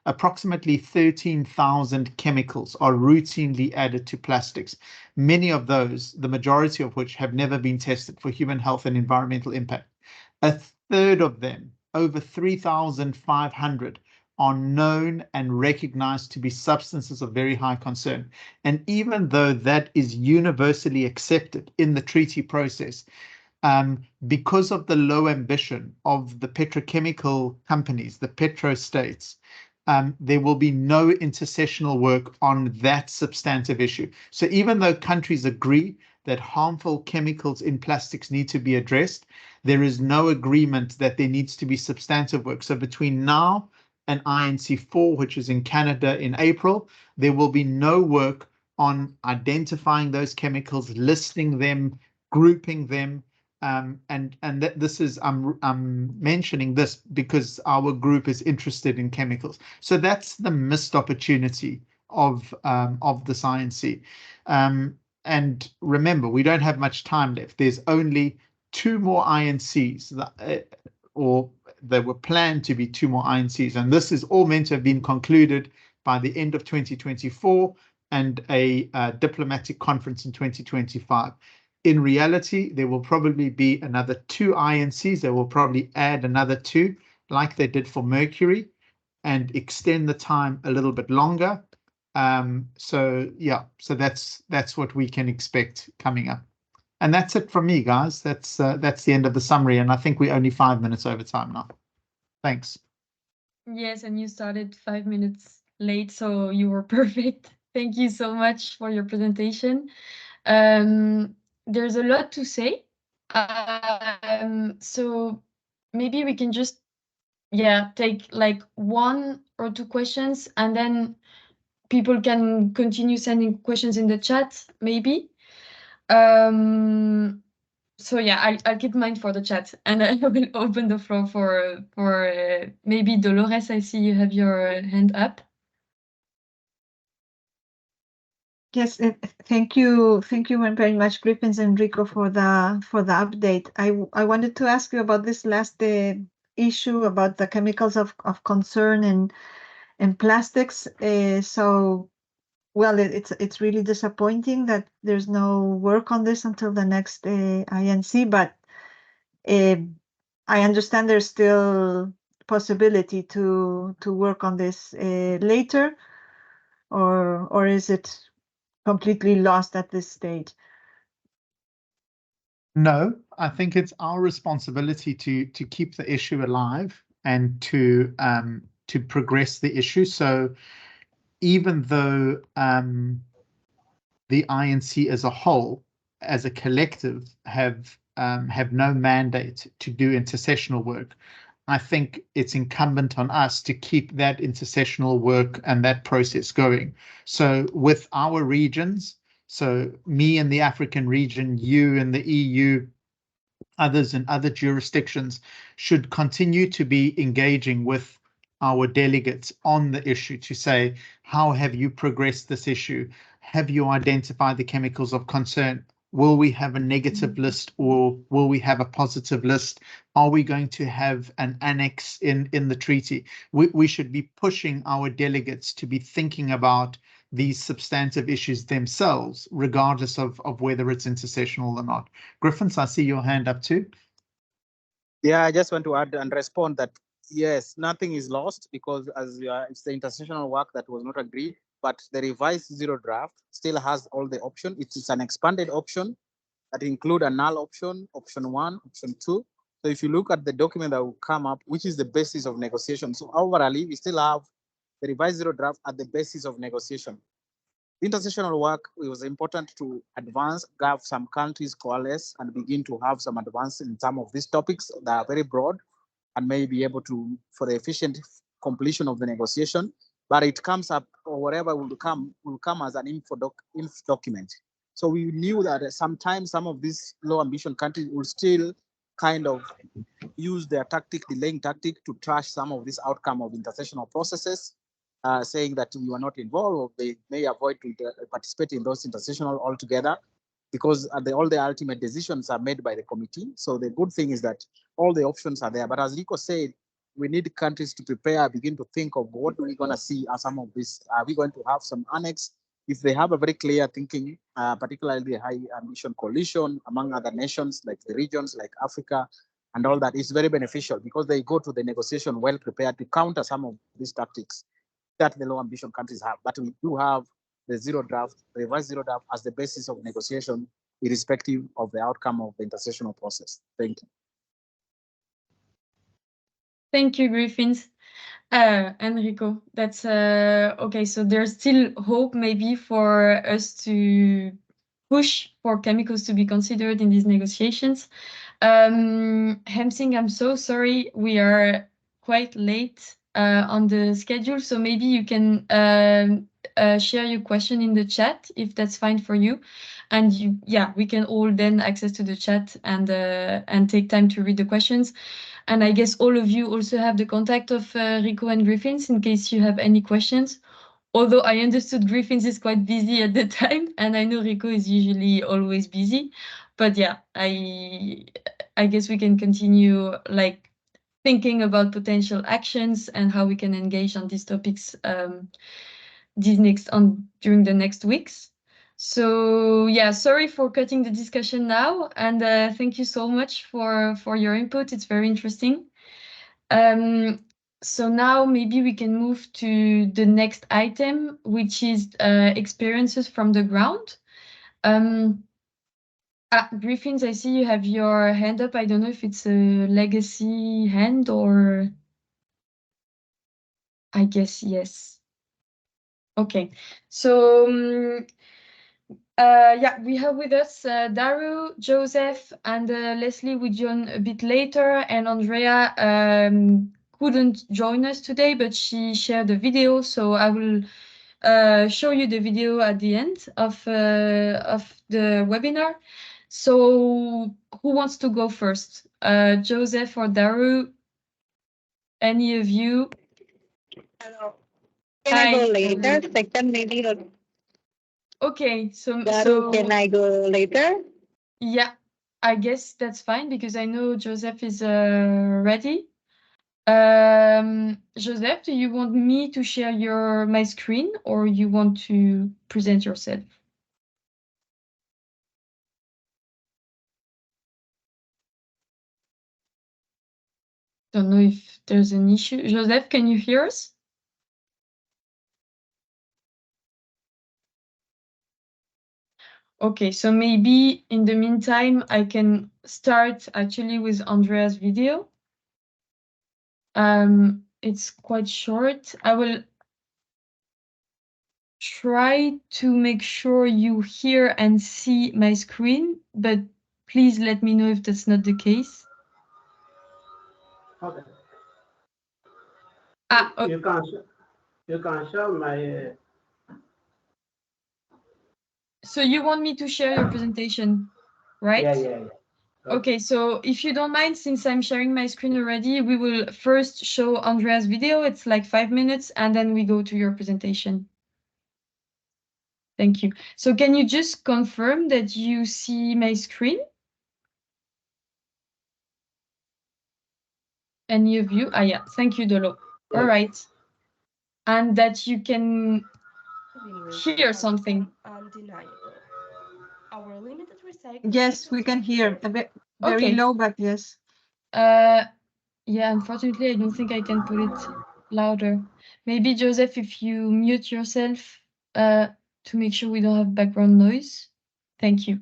approximately 13,000 chemicals are routinely added to plastics. Many of those, the majority of which have never been tested for human health and environmental impact. A third of them, over 3,500, are known and recognized to be substances of very high concern. And even though that is universally accepted in the treaty process, because of the low ambition of the petrochemical companies, the petrostates, there will be no intersessional work on that substantive issue. So even though countries agree that harmful chemicals in plastics need to be addressed, there is no agreement that there needs to be substantive work. So between now and INC4, which is in Canada in April, there will be no work on identifying those chemicals, listing them, grouping them. And that this is, I'm mentioning this because our group is interested in chemicals. So that's the missed opportunity of this INC. And remember, we don't have much time left. There's only 2 more INCs that, or there were planned to be 2 more INCs, and this is all meant to have been concluded by the end of 2024 and a diplomatic conference in 2025. In reality, there will probably be another 2 INCs. They will probably add another 2, like they did for Mercury, and extend the time a little bit longer. So yeah, so that's what we can expect coming up. And that's it from me, guys. That's the end of the summary, and I think we're only 5 minutes over time now. Thanks. Yes, and you started 5 minutes late, so you were perfect. Thank you so much for your presentation. There's a lot to say. So maybe we can just, take like 1 or 2 questions, and then people can continue sending questions in the chat, maybe. So yeah, I'll keep mine for the chat, and I will open the floor for maybe Dolores. I see you have your hand up. Yes, thank you very much, Griffins and Rico, for the update. I wanted to ask you about this last issue about the chemicals of concern and plastics. So, well, it's really disappointing that there's no work on this until the next INC, but I understand there's still possibility to work on this later, or is it completely lost at this stage? No, I think it's our responsibility to keep the issue alive and to progress the issue. So even though the INC as a whole, as a collective, have no mandate to do intersessional work, I think it's incumbent on us to keep that intersessional work and that process going. So with our regions, so me in the African region, you in the EU, others in other jurisdictions should continue to be engaging with our delegates on the issue to say, how have you progressed this issue? Have you identified the chemicals of concern? Will we have a negative list or will we have a positive list? Are we going to have an annex in the treaty? We should be pushing our delegates to be thinking about these substantive issues themselves, regardless of whether it's intersessional or not. Griffiths, I see your hand up too. Yeah, I just want to add and respond that yes, nothing is lost because as it's the intersessional work that was not agreed, but the revised zero draft still has all the options. It's an expanded option that include a null option, option 1, option 2. So if you look at the document that will come up, which is the basis of negotiation. So overall, we still have the revised zero draft at the basis of negotiation. Intersessional work, it was important to advance, have some countries coalesce and begin to have some advance in some of these topics that are very broad and may be able to, for the efficient completion of the negotiation, but it comes up or whatever will come as an info document. So we knew that sometimes some of these low ambition countries will still kind of use their delaying tactic to trash some of this outcome of intersessional processes, saying that you are not involved or they may avoid to participate in those intersessional altogether because all the ultimate decisions are made by the committee. So the good thing is that all the options are there. But as Rico said, we need countries to prepare, begin to think of what we're going to see as some of this. Are we going to have some annex? If they have a very clear thinking, particularly the high ambition coalition among other nations like the regions like Africa and all that, is very beneficial because they go to the negotiation well prepared to counter some of these tactics that the low ambition countries have. But we do have the zero draft, the revised zero draft as the basis of negotiation, irrespective of the outcome of the intersessional process. Thank you. Thank you, Griffiths. Enrico, that's okay. So there's still hope maybe for us to push for chemicals to be considered in these negotiations. Hemsing, I'm so sorry. We are quite late on the schedule, so maybe you can share your question in the chat if that's fine for you. And we can all then access to the chat and take time to read the questions. And I guess all of you also have the contact of Rico and Griffiths in case you have any questions. Although I understood Griffiths is quite busy at the time, and I know Rico is usually always busy. But yeah, I guess we can continue like thinking about potential actions and how we can engage on these topics during the next weeks. So yeah, sorry for cutting the discussion now, and thank you so much for your input. It's very interesting. So now maybe we can move to the next item, which is experiences from the ground. Griffiths, I see you have your hand up. I don't know if it's a legacy hand or I guess yes. Okay, so we have with us Daru, Joseph, and Leslie will join a bit later, and Andrea couldn't join us today, but she shared a video, so I will show you the video at the end of the webinar. So who wants to go first? Joseph or Daru? Any of you? Hello. Can I go later? Second maybe. Okay, Daru, can I go later? Yeah, I guess that's fine because I know Joseph is ready. Joseph, do you want me to share my screen or you want to present yourself? Don't know if there's an issue. Joseph, can you hear us? Okay, so maybe in the meantime, I can start actually with Andrea's video. It's quite short. I will try to make sure you hear and see my screen, but please let me know if that's not the case. Okay. Okay. You can show my. So you want me to share your presentation, right? Yeah. Okay, so if you don't mind, since I'm sharing my screen already, we will first show Andrea's video. It's like 5 minutes, and then we go to your presentation. Thank you. So can you just confirm that you see my screen? Any of you? Ah, yeah. Thank you, Dolo. All right. And that you can hear something. Undeniable. Our limited recycling. Yes, we can hear a bit very Okay. low, but yes. Yeah, unfortunately, I don't think I can put it louder. Maybe, Joseph, if you mute yourself to make sure we don't have background noise. Thank you.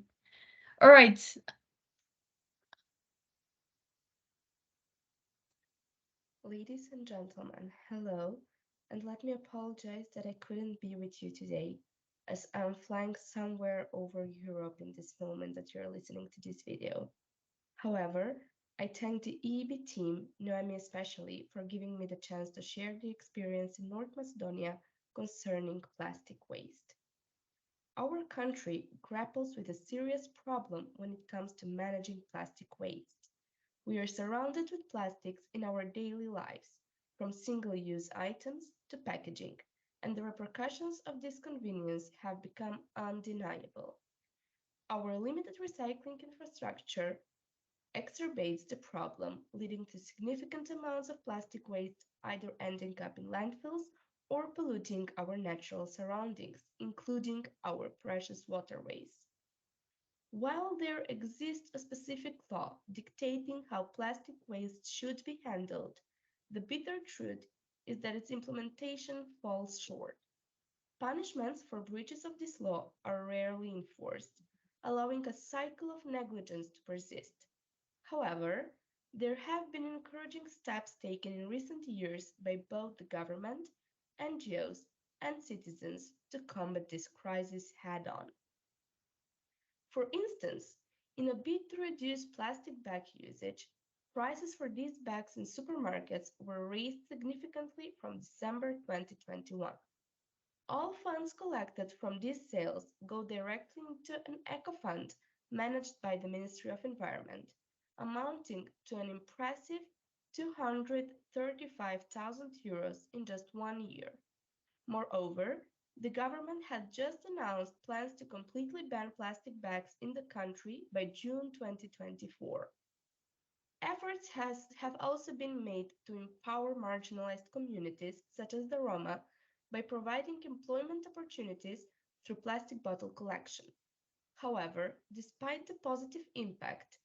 All right. Ladies and gentlemen, hello, and let me apologize that I couldn't be with you today, as I'm flying somewhere over Europe in this moment that you're listening to this video. However, I thank the EEB team, Noemi especially, for giving me the chance to share the experience in North Macedonia concerning plastic waste. Our country grapples with a serious problem when it comes to managing plastic waste. We are surrounded with plastics in our daily lives, from single-use items to packaging, and the repercussions of this convenience have become undeniable. Our limited recycling infrastructure exacerbates the problem, leading to significant amounts of plastic waste either ending up in landfills or polluting our natural surroundings, including our precious waterways. While there exists a specific law dictating how plastic waste should be handled, the bitter truth is that its implementation falls short. Punishments for breaches of this law are rarely enforced, allowing a cycle of negligence to persist. However, there have been encouraging steps taken in recent years by both the government, NGOs, and citizens to combat this crisis head-on. For instance, in a bid to reduce plastic bag usage, prices for these bags in supermarkets were raised significantly from December 2021. All funds collected from these sales go directly into an eco fund managed by the Ministry of Environment, amounting to an impressive €235,000 in just 1 year. Moreover, the government had just announced plans to completely ban plastic bags in the country by June 2024. Efforts have also been made to empower marginalized communities, such as the Roma, by providing employment opportunities through plastic bottle collection. However, despite the positive impact,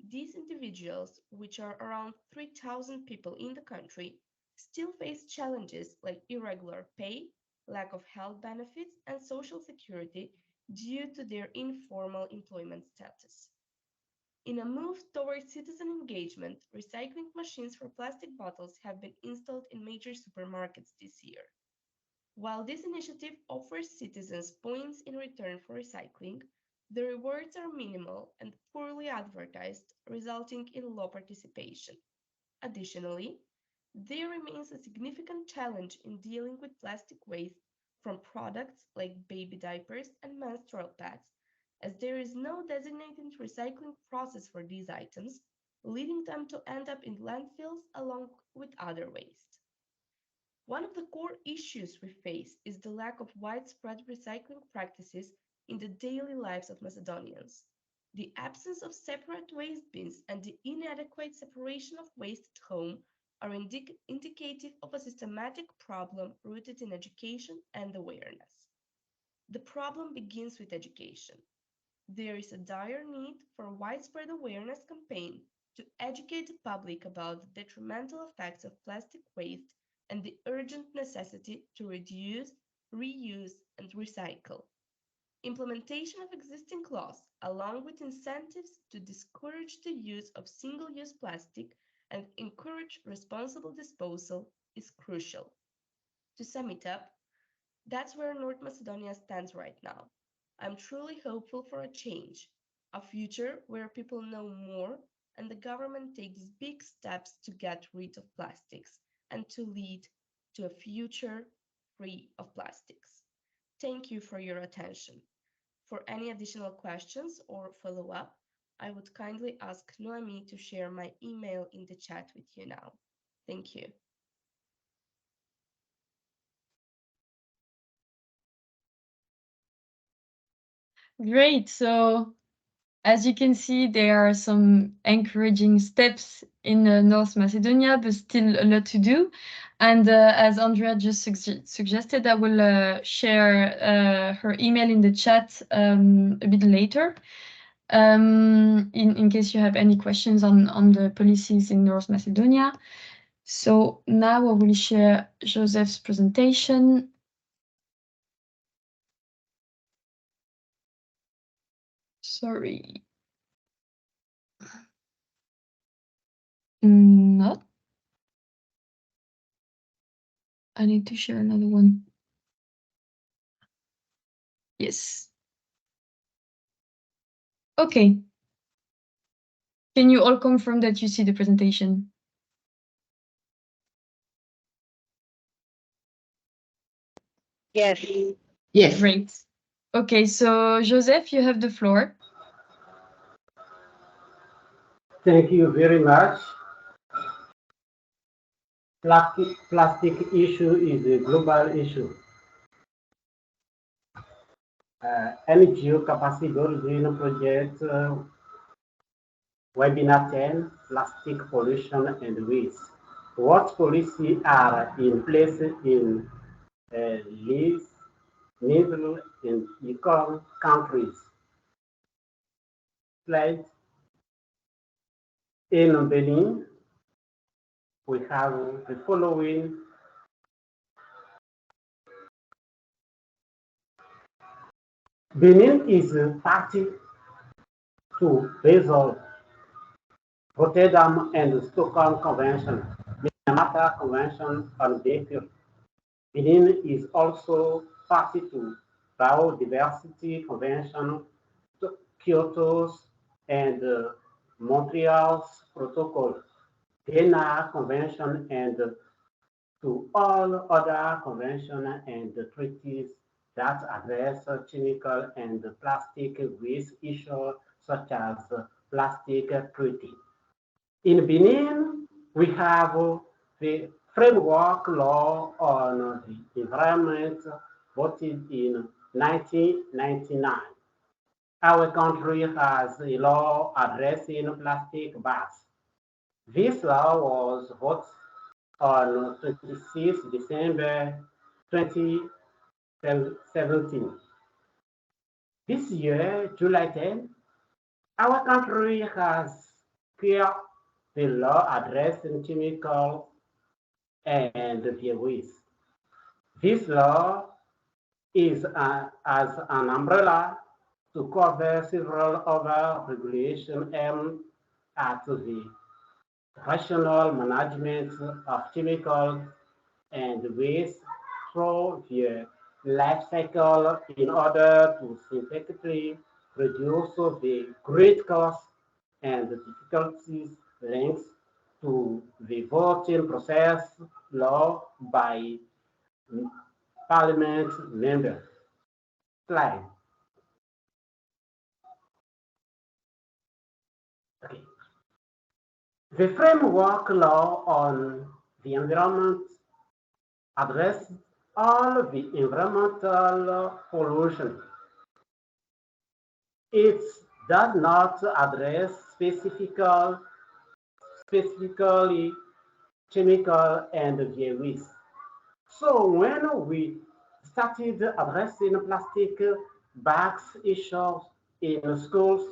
these individuals, which are around 3,000 people in the country, still face challenges like irregular pay, lack of health benefits, and social security due to their informal employment status. In a move towards citizen engagement, recycling machines for plastic bottles have been installed in major supermarkets this year. While this initiative offers citizens points in return for recycling, the rewards are minimal and poorly advertised, resulting in low participation. Additionally, there remains a significant challenge in dealing with plastic waste from products like baby diapers and menstrual pads, as there is no designated recycling process for these items, leading them to end up in landfills along with other waste. One of the core issues we face is the lack of widespread recycling practices in the daily lives of Macedonians. The absence of separate waste bins and the inadequate separation of waste at home are indicative of a systematic problem rooted in education and awareness. The problem begins with education. There is a dire need for a widespread awareness campaign to educate the public about the detrimental effects of plastic waste and the urgent necessity to reduce, reuse, and recycle. Implementation of existing laws, along with incentives to discourage the use of single-use plastic and encourage responsible disposal, is crucial. To sum it up, that's where North Macedonia stands right now. I'm truly hopeful for a change, a future where people know more and the government takes big steps to get rid of plastics and to lead to a future free of plastics. Thank you for your attention. For any additional questions or follow-up, I would kindly ask Noemi to share my email in the chat with you now. Thank you. Great. So as you can see, there are some encouraging steps in North Macedonia, but still a lot to do. And as Andrea just suggested, I will share her email in the chat a bit later, in case you have any questions on the policies in North Macedonia. So now I will share Joseph's presentation. Sorry. Not. I need to share another one. Yes. Okay. Can you all confirm that you see the presentation? Yes. Yes. Great. Okay, so Joseph, you have the floor. Thank you very much. Plastic issue is a global issue. NGO capacity building project, webinar 10, plastic pollution and waste. What policies are in place in least middle and income countries? Slide. In Benin, we have the following. Benin is a party to Basel, Rotterdam and Stockholm Convention, Minamata Convention on Vehicles. Benin is also party to Biodiversity Convention, Kyoto's and Montreal's Protocol, Vienna Convention, and to all other conventions and treaties that address chemical and plastic waste issues such as plastic treaty. In Benin, we have the framework law on the environment voted in 1999. Our country has a law addressing plastic bags. This law was voted on 26 December 2017. This year, July 10, our country has cleared the law addressing chemical and the waste. This law is as an umbrella to cover several other regulations aimed at the rational management of chemicals and waste through the life cycle in order to synthetically reduce the great costs and difficulties linked to the voting process law by Parliament members. Slide. Okay. The framework law on the environment addresses all the environmental pollution. It does not address specifically chemical and the waste. So when we started addressing plastic bags issues in schools,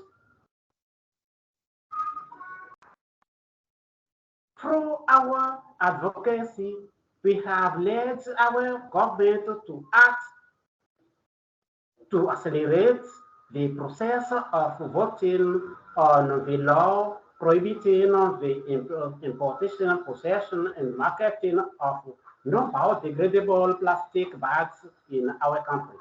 through our advocacy, we have led our government to act to accelerate the process of voting on the law prohibiting the importation, possession, and marketing of non-biodegradable plastic bags in our country.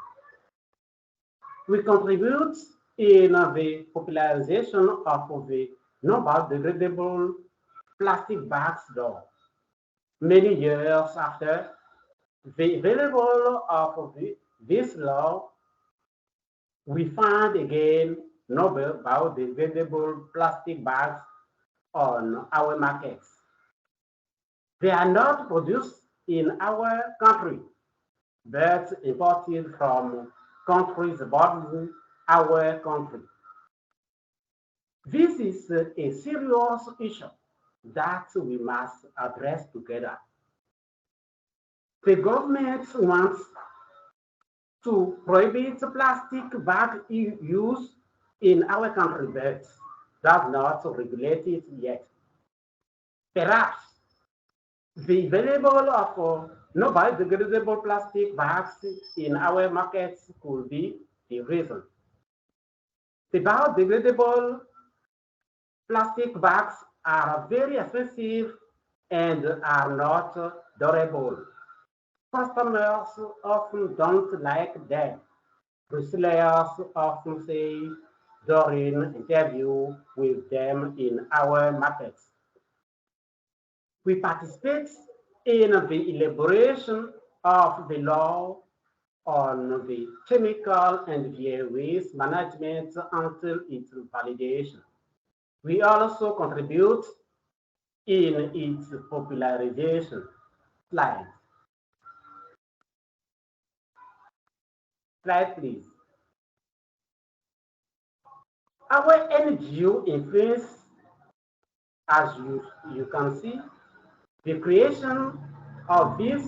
We contribute in the popularization of the non-biodegradable plastic bags law. Many years after the available of this law, we find again no biodegradable plastic bags on our markets. They are not produced in our country, but imported from countries bordering our country. This is a serious issue that we must address together. The government wants to prohibit plastic bag use in our country, but does not regulate it yet. Perhaps the available of no biodegradable plastic bags in our markets could be the reason. The biodegradable plastic bags are very expensive and are not durable. Customers often don't like them. Resellers often say during interview with them in our markets. We participate in the elaboration of the law on the chemical and waste management until its validation. We also contribute in its popularization. Slide. Slide, please. Our NGO influence, as you can see, the creation of this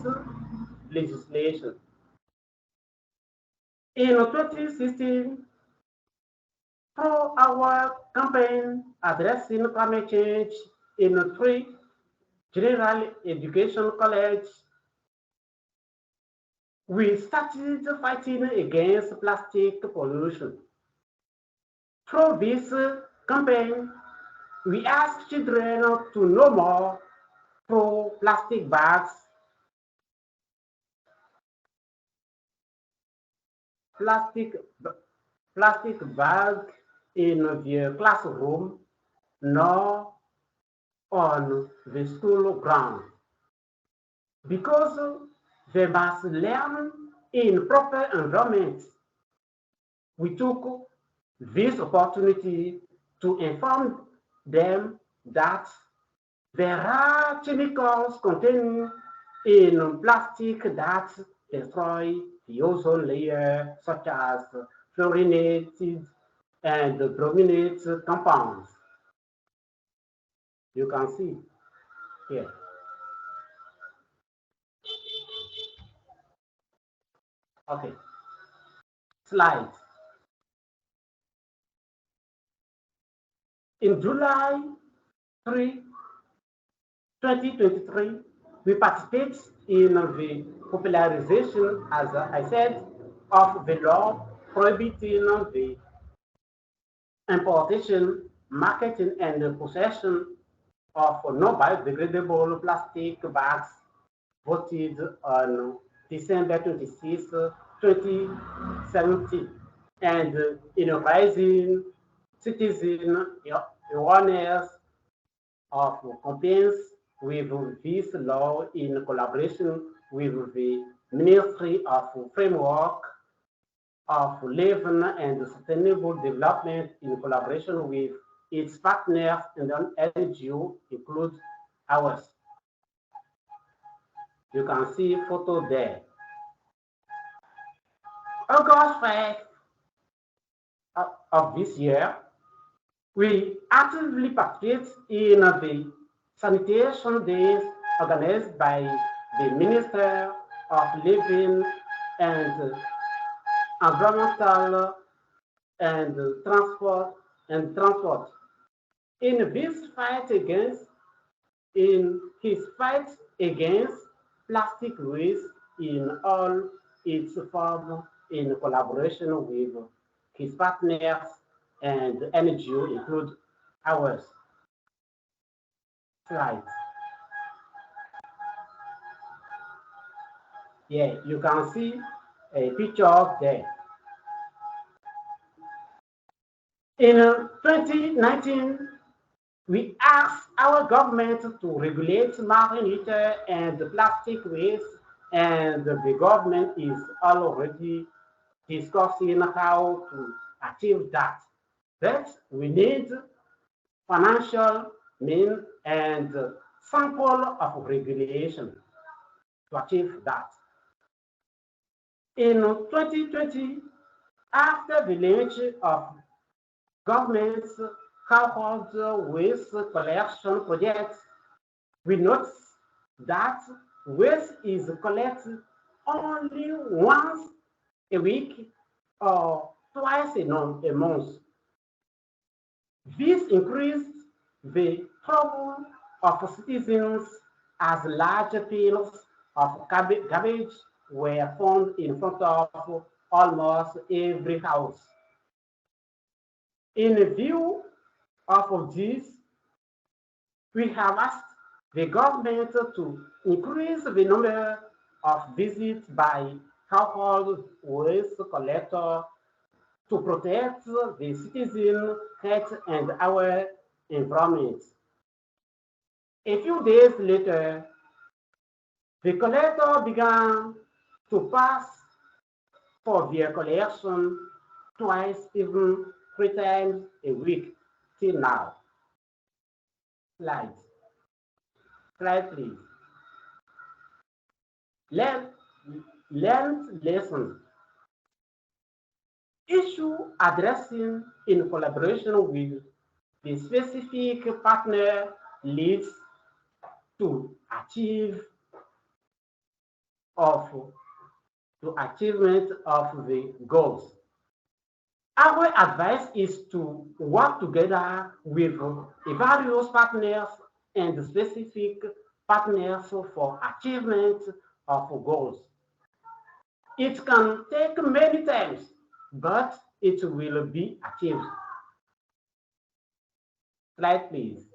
legislation. In 2016, through our campaign addressing climate change in 3 general education colleges, we started fighting against plastic pollution. Through this campaign, we asked children to know more through plastic bags, plastic bag in the classroom, nor on the school ground, because they must learn in proper environment. We took this opportunity to inform them that there are chemicals contained in plastic that destroy the ozone layer, such as fluorinated and brominated compounds. You can see here. Okay, slide. In July 3, 2023, we participate in the popularization, as I said, of the law prohibiting the importation, marketing, and possession of no biodegradable plastic bags, voted on December 26, 2017, and in raising citizen awareness of compliance with this law in collaboration with the Ministry of Framework of Living and Sustainable Development in collaboration with its partners and NGO, include ours. You can see photo there. August 5th of this year, we actively participate in the sanitation days organized by the Minister of Living and Environmental and Transport. In his fight against plastic waste in all its forms, in collaboration with his partners and NGO, include ours. Slide. Yeah, you can see a picture there. In 2019, we asked our government to regulate marine litter and plastic waste, and the government is already discussing how to achieve that. But we need financial means and sample of regulation to achieve that. In 2020, after the launch of government's household waste collection projects, we notice that waste is collected only once a week or twice a month. This increased the trouble of citizens as large piles of garbage were found in front of almost every house. In view of this, we have asked the government to increase the number of visits by household waste collectors to protect the citizen health and our environment. A few days later, the collector began to pass for their collection twice, even 3 times a week till now. Slide. Slide, please. Learned lessons. Issue addressing in collaboration with the specific partner leads to achievement of the goals. Our advice is to work together with various partners and specific partners for achievement of goals. It can take many times, but it will be achieved. Slide, please.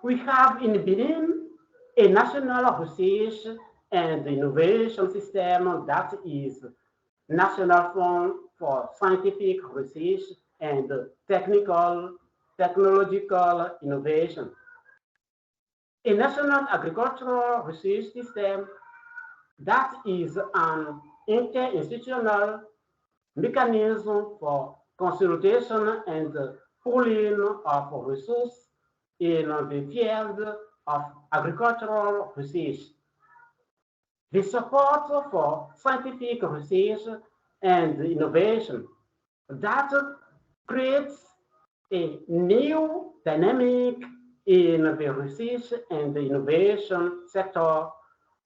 We have in Benin a national research and innovation system that is National Fund for Scientific Research and Technological Innovation. A national agricultural research system that is an interinstitutional mechanism for consultation and pooling of resources in the field of agricultural research. The support for scientific research and innovation that creates a new dynamic in the research and the innovation sector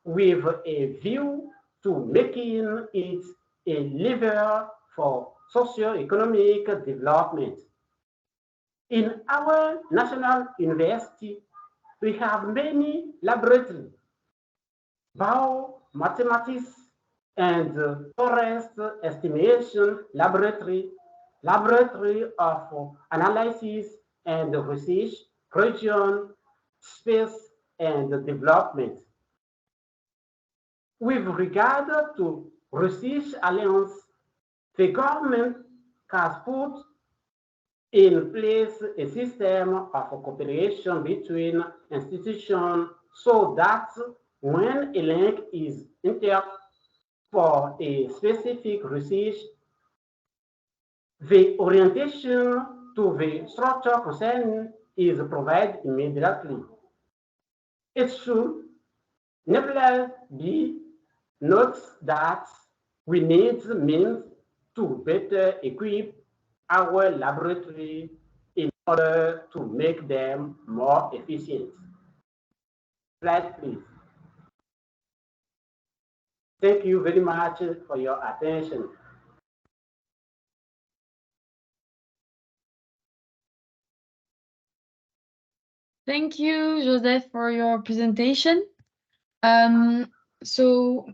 with a view to making it a lever for socio-economic development. In our national university, we have many laboratories, biomathematics and forest estimation laboratory of analysis and research, region, space, and development. With regard to research alliance, the government has put in place a system of cooperation between institutions so that when a link is entered for a specific research, the orientation to the structure concerned is provided immediately. It should nevertheless be noted that we need means to better equip our laboratory in order to make them more efficient. Slide, please. Thank you very much for your attention. Thank you, Joseph, for your presentation. So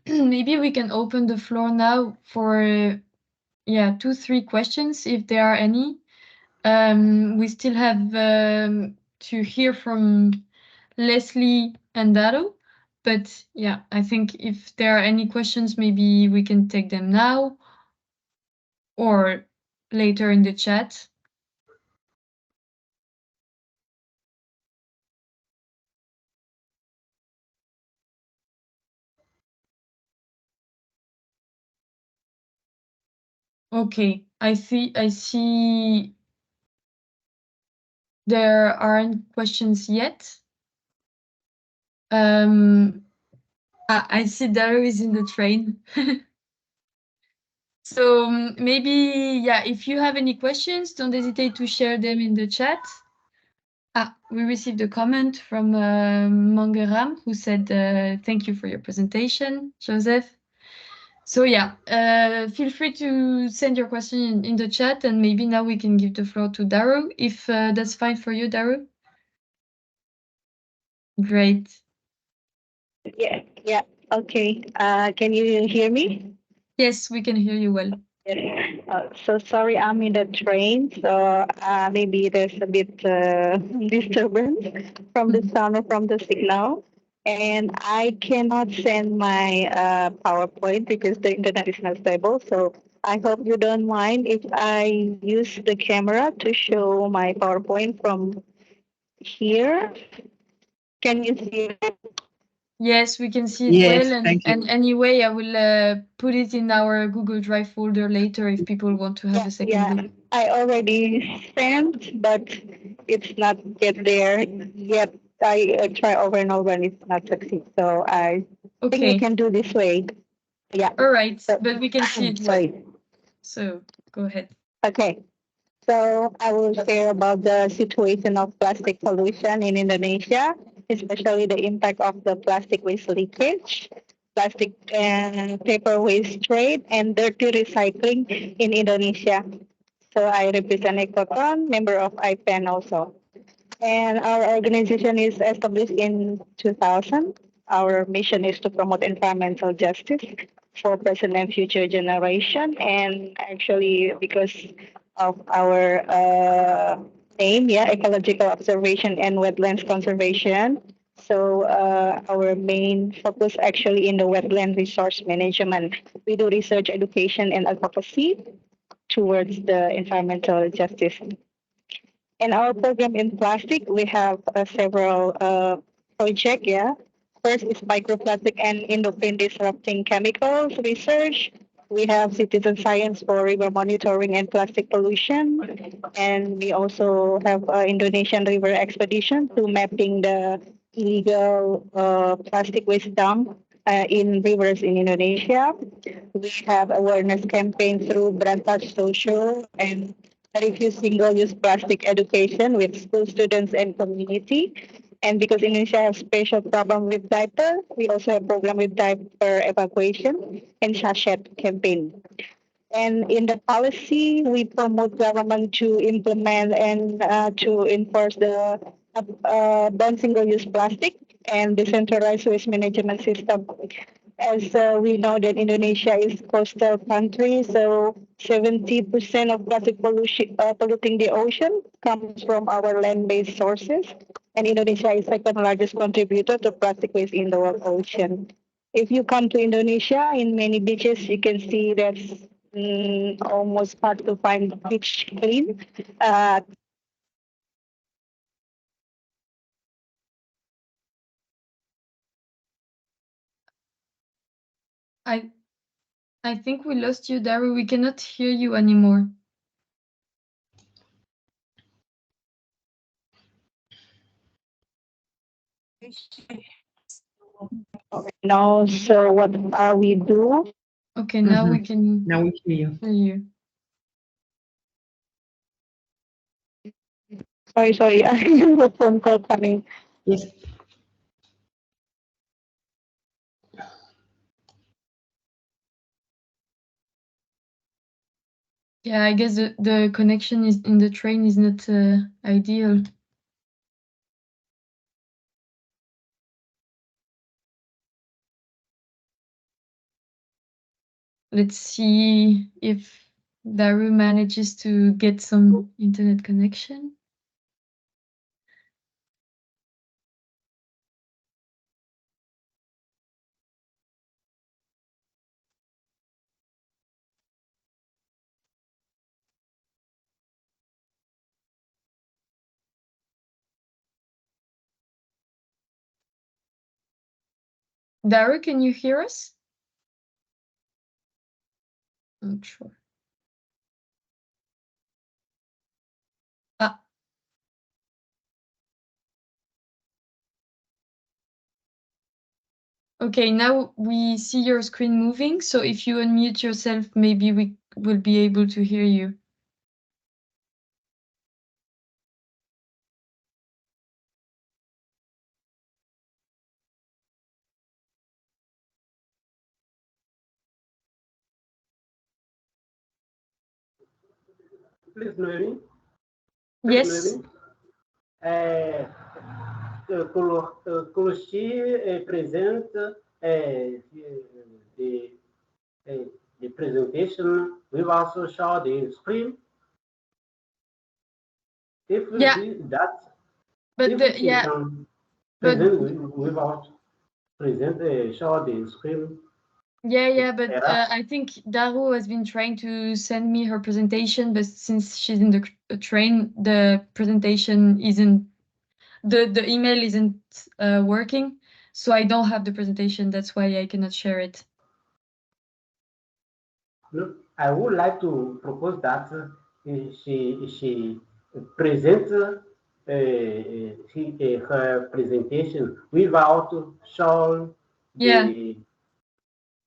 maybe we can open the floor now for 2-3 questions if there are any. We still have to hear from Leslie and Daro, but yeah, I think if there are any questions, maybe we can take them now or later in the chat. Okay, I see there aren't questions yet. I see Daru is in the train. So maybe, yeah, if you have any questions, don't hesitate to share them in the chat. We received a comment from Mangaram who said, thank you for your presentation, Joseph. So yeah, feel free to send your question in the chat, and maybe now we can give the floor to Daru, if that's fine for you, Daru. Great. Yeah, okay. Can you hear me? Yes, we can hear you well. Yes. So sorry, I'm in the train, so maybe there's a bit disturbance from the sound or from the signal. And I cannot send my PowerPoint because the internet is not stable. So I hope you don't mind if I use the camera to show my PowerPoint from here. Can you see it? Yes, we can see it Yes, well, thank you. and anyway, I will put it in our Google Drive folder later if people want to have a second look. I already sent, but it's not yet there yet. I try over and over and it's not succeed. So I think we Okay. can do this way. Yeah. All right, So- but we can see it well. Sorry. So go ahead. Okay. So I will share about the situation of plastic pollution in Indonesia, especially the impact of the plastic waste leakage, plastic and paper waste trade, and dirty recycling in Indonesia. So I represent Ecoton, member of IPEN also. And our organization is established in 2000. Our mission is to promote environmental justice for present and future generation. And actually, because of our name, ecological observation and wetlands conservation. So our main focus actually in the wetland resource management. We do research, education, and advocacy towards the environmental justice. In our program in plastic, we have several projects. Yeah, first is microplastic and endocrine disrupting chemicals research. We have citizen science for river monitoring and plastic pollution, and we also have Indonesian river expedition to mapping the illegal plastic waste dump in rivers in Indonesia. We have awareness campaign through Berantas Social and refuse single-use plastic education with school students and community. And because Indonesia has special problem with diaper, we also have program with diaper evacuation and sachet campaign. And in the policy, we promote government to implement and to enforce the ban single-use plastic and decentralized waste management system. As we know that Indonesia is coastal country, so 70% of plastic pollution polluting the ocean comes from our land-based sources, and Indonesia is second largest contributor to plastic waste in the world ocean. If you come to Indonesia, in many beaches, you can see that's almost hard to find beach clean. I think we lost you, Daru. We cannot hear you anymore. Now, so what we do? Okay, now we can Now we hear you. hear you. Sorry, I have a phone call coming. Yes. Yeah, I guess the connection is in the train is not ideal. Let's see if Daru manages to get some internet connection. Daru, can you hear us? Not sure. Okay, now we see your screen moving, so if you unmute yourself, maybe we will be able to hear you. Please, Noemi. Yes. Could she present the the presentation? We will also show the screen. If we Yeah. see that, But if the she yeah, can but present without present show the screen. yeah, but I think Daru has been trying to send me her presentation, but since she's in the train, the presentation isn't the email isn't working, so I don't have the presentation. That's why I cannot share it. Look, I would like to propose that she present her presentation without showing the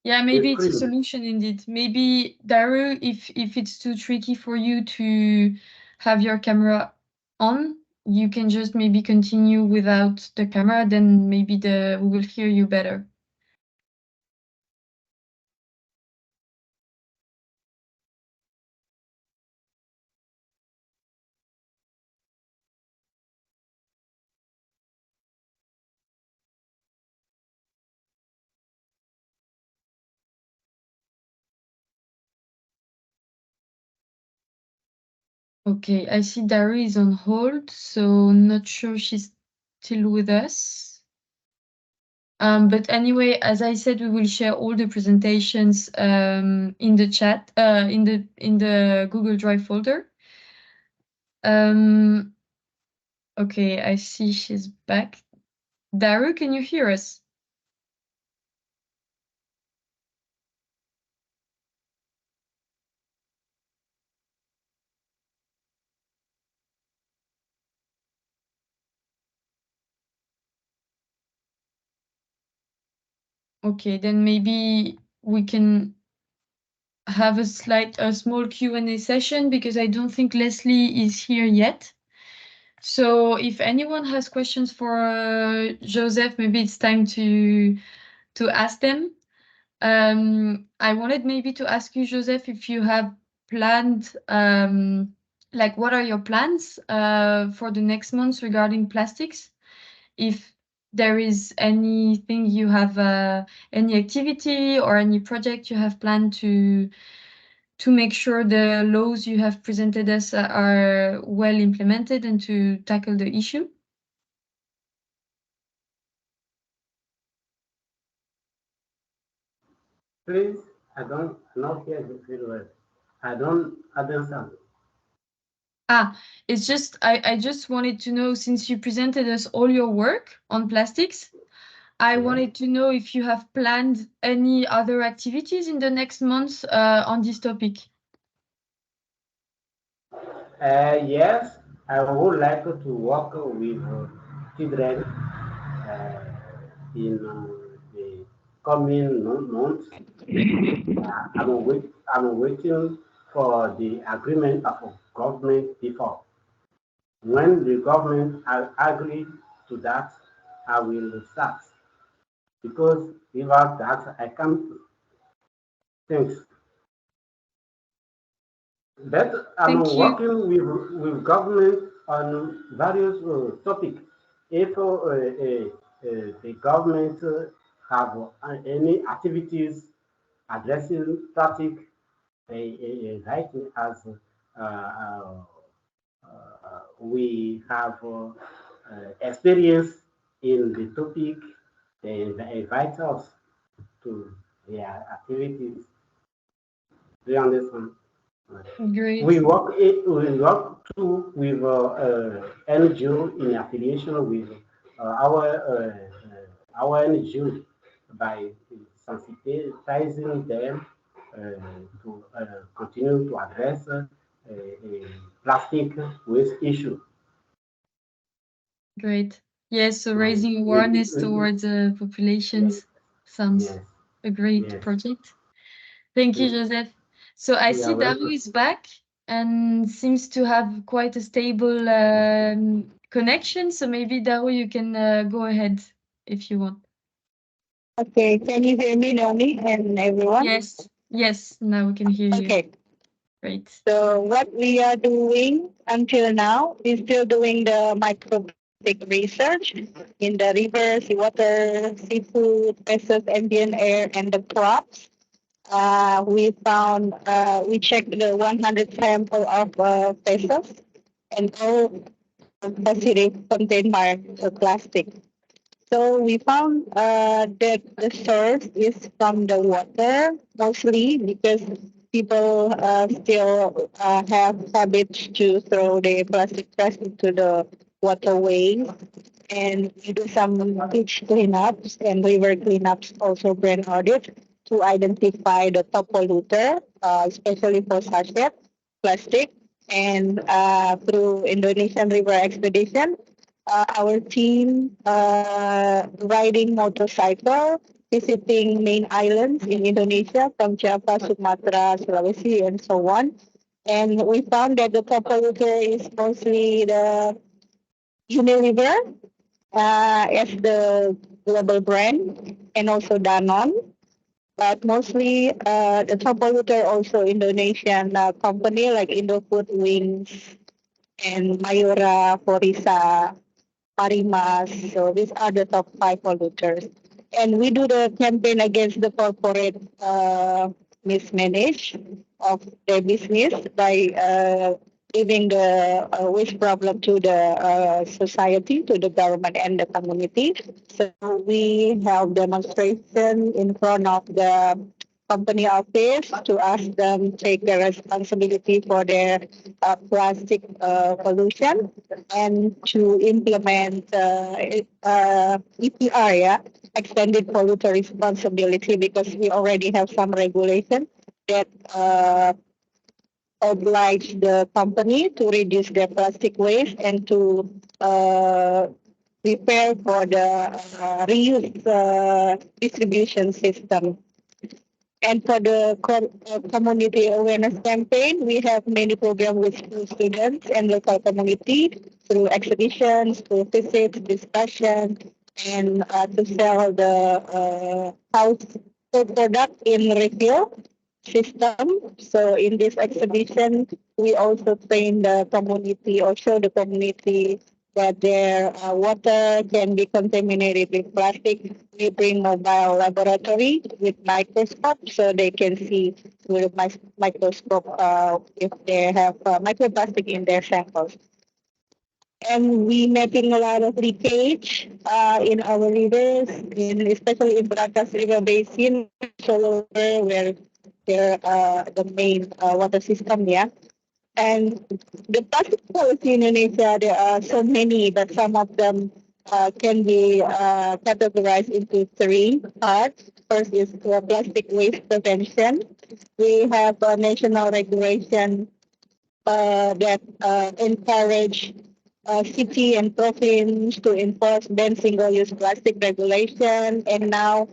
Yeah, maybe it's a screen. solution indeed. Maybe Daru, if it's too tricky for you to have your camera on, you can just maybe continue without the camera, then maybe we will hear you better. Okay, I see Daru is on hold, so not sure she's still with us. But anyway, as I said, we will share all the presentations in the chat, in the Google Drive folder. Okay, I see she's back. Daru, can you hear us? Okay, then maybe we can have a small Q&A session because I don't think Leslie is here yet. So if anyone has questions for Joseph, maybe it's time to ask them. I wanted maybe to ask you, Joseph, if you have planned, like what are your plans for the next months regarding plastics? If there is anything you have, any activity or any project you have planned to make sure the laws you have presented us are well implemented and to tackle the issue? Please, I don't not hear you very well. I don't understand. It's just I just wanted to know, since you presented us all your work on plastics, I wanted to know if you have planned any other activities in the next months on this topic. Yes, I would like to work with children in the coming months. I'm waiting for the agreement of government before. When the government agree to that, I will start. Because without that, I can't. Thanks. But I'm Thank you. working with government on various topics. If the government have any activities addressing traffic, right as we have experience in the topic, they invite us to their activities. Do you understand? Great. We work too with NGO in affiliation with our NGO by sensitizing them to continue to address plastic waste issue. Great. Yes, so raising awareness towards populations. Sounds Yes, a great yes. project. Thank you, Joseph. So I You see are welcome. Daru is back and seems to have quite a stable connection. So maybe Daru, you can go ahead if you want. Okay, can you hear me, Naomi, and everyone? Yes, yes, now we can hear you. Okay, Great. so what we are doing until now is still doing the microplastic research in the river, seawater, seafood, pests, ambient air, and the crops. We checked the 100 sample of pests, and all positive contain microplastic. So we found that the source is from the water mostly because people still have habits to throw the plastic trash into the waterways, and we do some beach cleanups and river cleanups, also brand audit to identify the top polluter, especially for sachet plastic. And through Indonesian River Expedition, our team riding motorcycle, visiting main islands in Indonesia from Java, Sumatra, Sulawesi, and so on. And we found that the top polluter is mostly the Unilever as the global brand, and also Danone. But mostly the top polluter also Indonesian company like Indofood, Wings, and Mayura, Forisa, Parimas. So these are the top five polluters. And we do the campaign against the corporate mismanage of their business by giving the waste problem to the society, to the government and the community. So we have demonstration in front of the company office to ask them take the responsibility for their plastic pollution and to implement EPR, yeah, extended polluter responsibility, because we already have some regulation that oblige the company to reduce their plastic waste and to prepare for the reuse distribution system. And for the community awareness campaign, we have many programs with school students and local community through exhibitions, through visits, discussion, and to sell the house product in refill system. So in this exhibition, we also train the community or show the community that their water can be contaminated with plastic. We bring mobile laboratory with microscope so they can see through the microscope if they have microplastic in their samples. And we mapping a lot of leakage in our rivers, especially in Bratas River Basin, Solo River, where they're the main water system, yeah. And the plastic policy in Indonesia, there are so many, but some of them can be categorized into three parts. First is plastic waste prevention. We have a national regulation that encourage city and province to enforce ban single-use plastic regulation. And now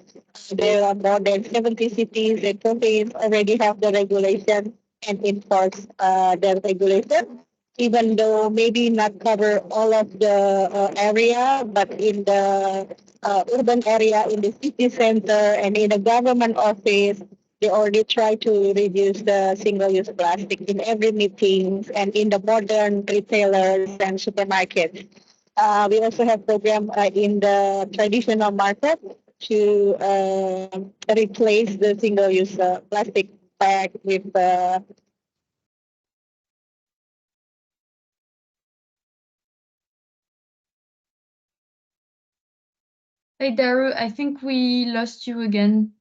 there are more than 70 cities and provinces already have the regulation and enforce the regulation. Even though maybe not cover all of the area, but in the urban area, in the city center, and in the government office, they already try to reduce the single-use plastic in every meetings and in the modern retailers and supermarkets. We also have program in the traditional market to replace the single-use plastic bag with Hey, Daru, I think we lost you again.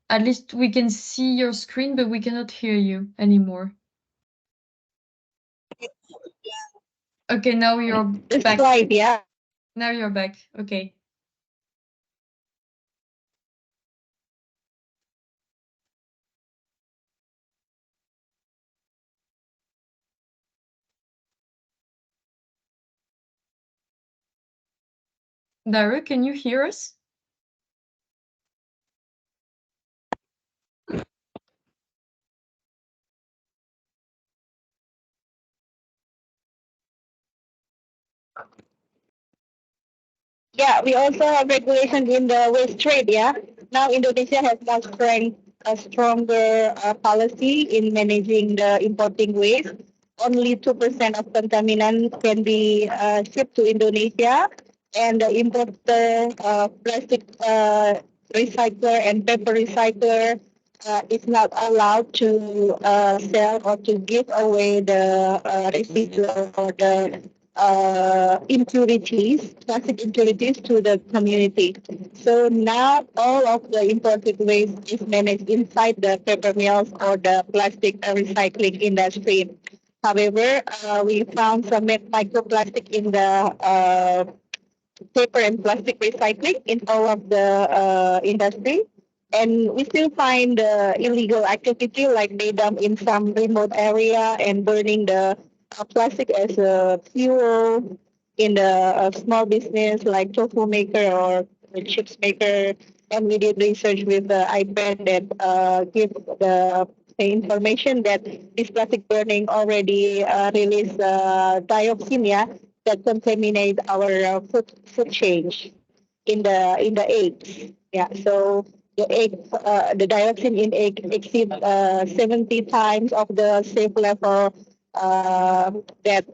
At least we can see your screen, but we cannot hear you anymore. Okay, now you're back. slide, yeah. Now you're back. Okay. Daru, can you hear us? Yeah, we also have regulation in the waste trade. Yeah, now Indonesia has more strength, a stronger policy in managing the importing waste. Only 2% of contaminant can be shipped to Indonesia, and the importer, plastic recycler and paper recycler is not allowed to sell or to give away the residual or the impurities, plastic impurities to the community. So now all of the imported waste is managed inside the paper mills or the plastic recycling industry. However, we found some microplastic in the paper and plastic recycling in all of the industry. And we still find illegal activity like they dump in some remote area and burning the plastic as a fuel in the small business like tofu maker or the chips maker. And we did research with the iPad that give the information that this plastic burning already release dioxin, yeah, that contaminate our food chain in the eggs. Yeah, so the egg, the dioxin in egg exceed 70 times of the safe level that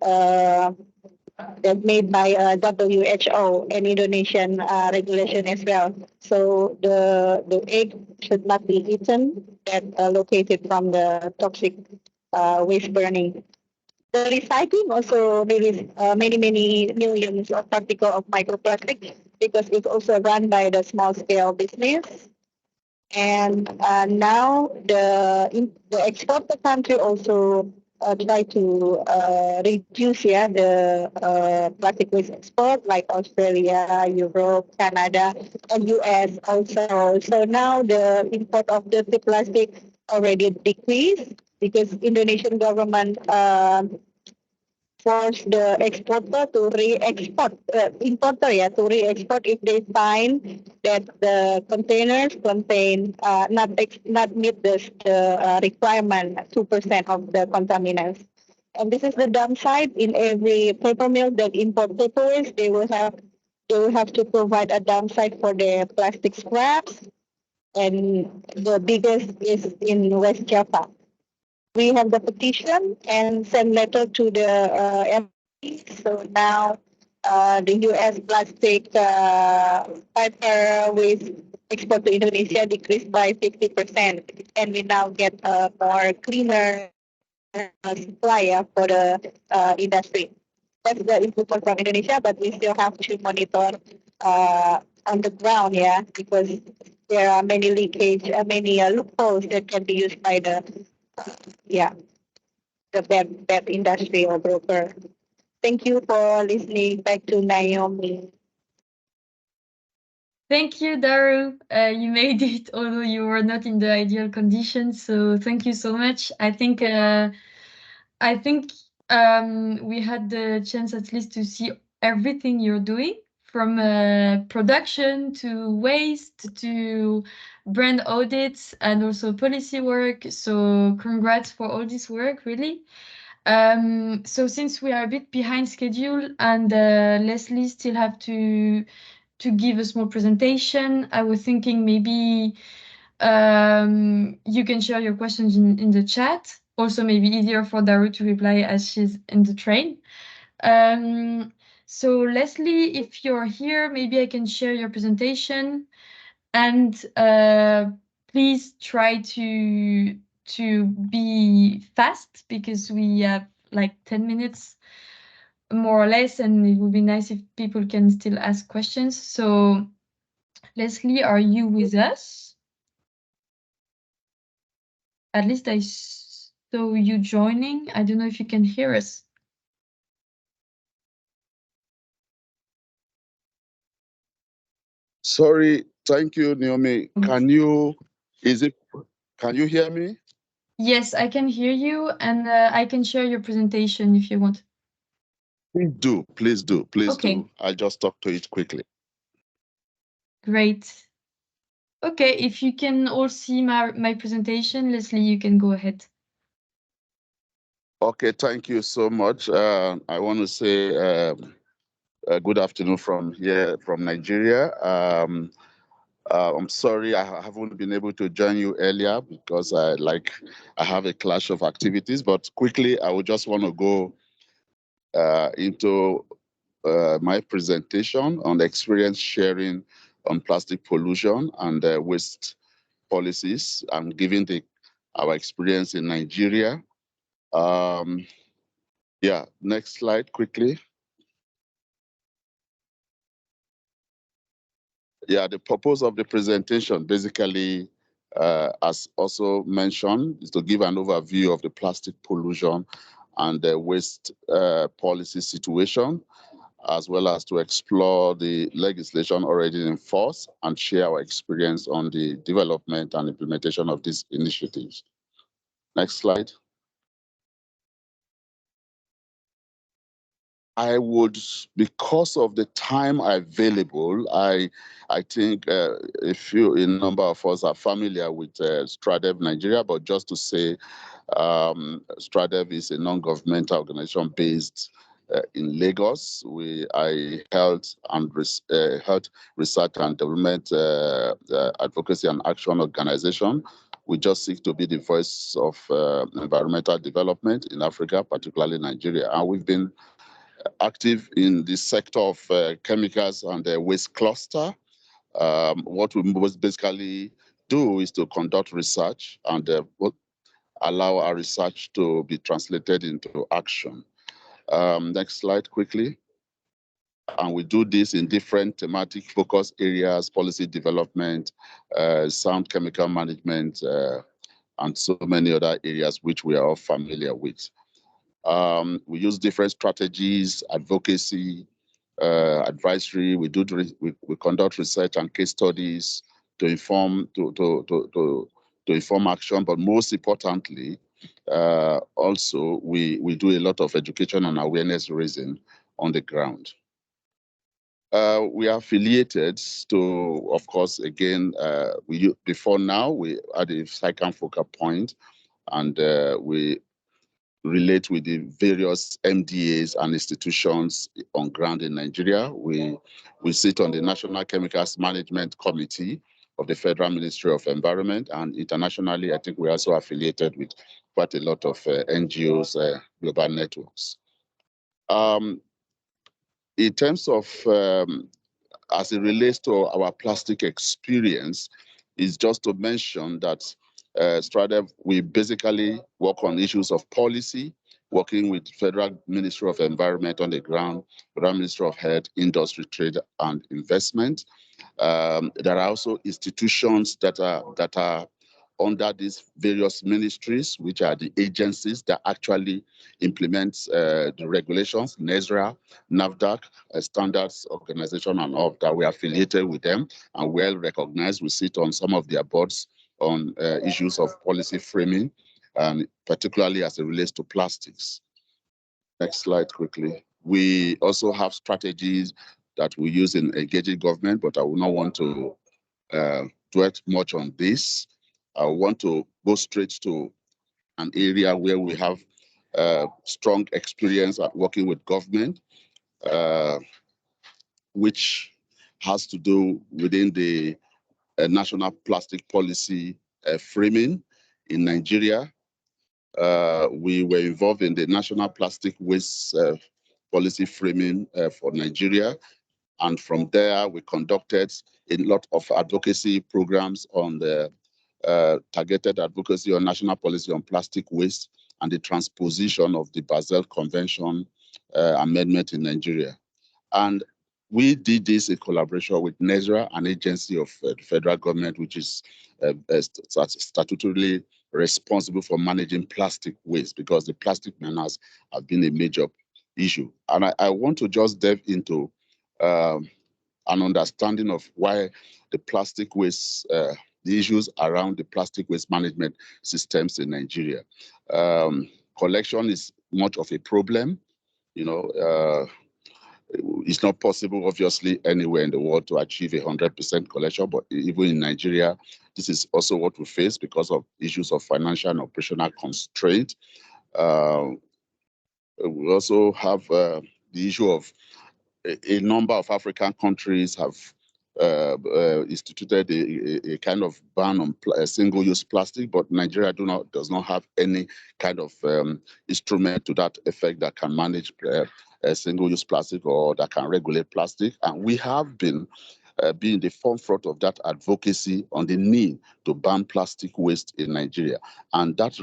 that made by WHO and Indonesian regulation as well. So the egg should not be eaten that located from the toxic waste burning. The recycling also release many millions of particles of microplastic because it's also run by the small scale business. And now the exporter country also try to reduce, yeah, the plastic waste export like Australia, Europe, Canada, and US also. So now the import of dirty plastic already decreased because Indonesian government force the exporter to re-export, importer, yeah, to re-export if they find that the containers contain not meet the requirement 2% of the contaminants. And this is the downside in every paper mill that import paper waste. They will have to provide a downside for the plastic scraps, and the biggest is in West Java. We have the petition and send letter to the embassy. So now the U.S. plastic paper waste export to Indonesia decreased by 50%, and we now get a more cleaner supplier for the industry. That's the improvement from Indonesia, but we still have to monitor on the ground, yeah, because there are many leakage, many loopholes that can be used by the yeah, the bad industry or broker. Thank you for listening. Back to Naomi. Thank you, Daru. You made it, although you were not in the ideal conditions. So thank you so much. I think we had the chance at least to see everything you're doing, from production to waste to brand audits and also policy work. So congrats for all this work, really. So since we are a bit behind schedule and Leslie still have to give a small presentation, I was thinking maybe you can share your questions in the chat. Also, maybe easier for Daru to reply as she's in the train. So Leslie, if you're here, maybe I can share your presentation, and please try to be fast because we have like 10 minutes more or less, and it would be nice if people can still ask questions. So Leslie, are you with us? At least I saw you joining. I don't know if you can hear us. Sorry, thank you, Naomi. Can you hear me? Yes, I can hear you, and I can share your presentation if you want. Please do, please do, please do. I just talk to it quickly. Great. Okay, if you can all see my presentation, Leslie, you can go ahead. Okay, thank you so much. I want to say Good afternoon from here, from Nigeria. I'm sorry I haven't been able to join you earlier because I have a clash of activities. But quickly, I would just want to go into my presentation on the experience sharing on plastic pollution and waste policies. I'm giving our experience in Nigeria. Yeah, next slide quickly. Yeah, the purpose of the presentation basically, as also mentioned, is to give an overview of the plastic pollution and the waste policy situation, as well as to explore the legislation already in force and share our experience on the development and implementation of these initiatives. Next slide. I would, because of the time available, I think a number of us are familiar with STRADEV Nigeria, but just to say, STRADEV is a non-governmental organization based in Lagos. I held research and development advocacy and action organization. We just seek to be the voice of environmental development in Africa, particularly Nigeria, and we've been active in the sector of chemicals and the waste cluster. What we basically do is to conduct research and allow our research to be translated into action. Next slide quickly. And we do this in different thematic focus areas: policy development, sound chemical management, and so many other areas which we are all familiar with. We use different strategies, advocacy, advisory. We conduct research and case studies to inform inform action. But most importantly, also we do a lot of education and awareness raising on the ground. We are affiliated to, of course, again, before now we had a SICAM focal point, and we relate with the various MDAs and institutions on ground in Nigeria. We sit on the National Chemicals Management Committee of the Federal Ministry of Environment, and internationally, I think we're also affiliated with quite a lot of NGOs, global networks. In terms of, as it relates to our plastic experience, is just to mention that STRADEV, we basically work on issues of policy, working with Federal Ministry of Environment on the ground, Federal Ministry of Health, Industry, Trade, and Investment. There are also institutions that are under these various ministries, which are the agencies that actually implement the regulations: NESRA, NAFDAC, Standards Organization, and all of that. We are affiliated with them and well recognized. We sit on some of their boards on issues of policy framing, and particularly as it relates to plastics. Next slide quickly. We also have strategies that we use in engaging government, but I will not want to dwell much on this. I want to go straight to an area where we have strong experience at working with government, which has to do within the national plastic policy framing in Nigeria. We were involved in the national plastic waste policy framing for Nigeria. And from there, we conducted a lot of advocacy programs on the targeted advocacy on national policy on plastic waste and the transposition of the Basel Convention amendment in Nigeria. And we did this in collaboration with NESRA, an agency of the federal government, which is statutorily responsible for managing plastic waste, because the plastic menace has been a major issue. And I want to just delve into an understanding of why the plastic waste, the issues around the plastic waste management systems in Nigeria. Collection is much of a problem. It's not possible, obviously, anywhere in the world to achieve 100% collection, but even in Nigeria, this is also what we face because of issues of financial and operational constraint. We also have the issue of a number of African countries have instituted a kind of ban on single-use plastic, but Nigeria does not have any kind of instrument to that effect that can manage single-use plastic or that can regulate plastic. And we have been being the forefront of that advocacy on the need to ban plastic waste in Nigeria. And that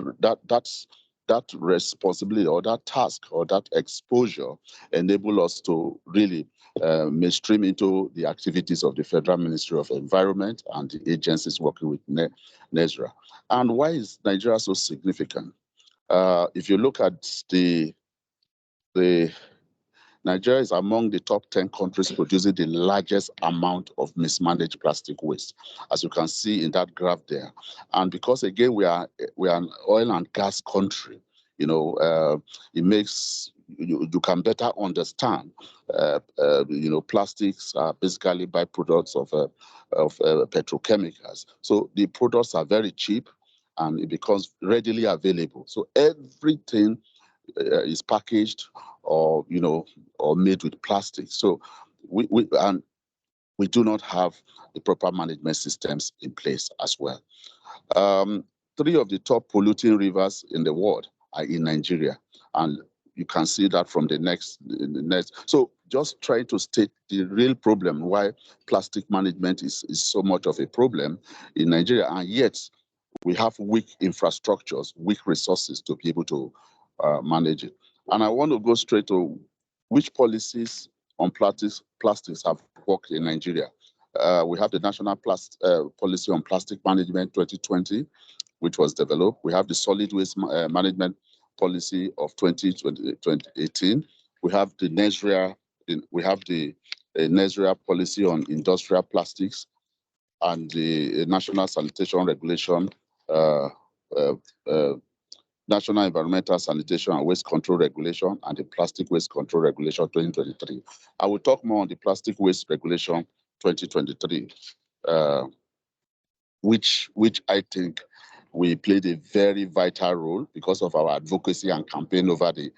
responsibility or that task or that exposure enable us to really mainstream into the activities of the Federal Ministry of Environment and the agencies working with NESRA. And why is Nigeria so significant? If you look at the Nigeria is among the top 10 countries producing the largest amount of mismanaged plastic waste, as you can see in that graph there. And because again we are an oil and gas country, it makes you can better understand. Plastics are basically byproducts of petrochemicals. So the products are very cheap, and it becomes readily available. So everything is packaged or made with plastic. So we do not have the proper management systems in place as well. 3 of the top polluting rivers in the world are in Nigeria, and you can see that from the next. So just trying to state the real problem why plastic management is so much of a problem in Nigeria, and yet we have weak infrastructures, weak resources to be able to manage it. And I want to go straight to which policies on plastics have worked in Nigeria. We have the National Policy on Plastic Management 2020, which was developed. We have the Solid Waste Management Policy of 2018. We have the NESRA. We have the NESRA policy on industrial plastics, and the National Sanitation Regulation, National Environmental Sanitation and Waste Control Regulation, and the Plastic Waste Control Regulation 2023. I will talk more on the Plastic Waste Regulation 2023, which I think we played a very vital role because of our advocacy and campaign over the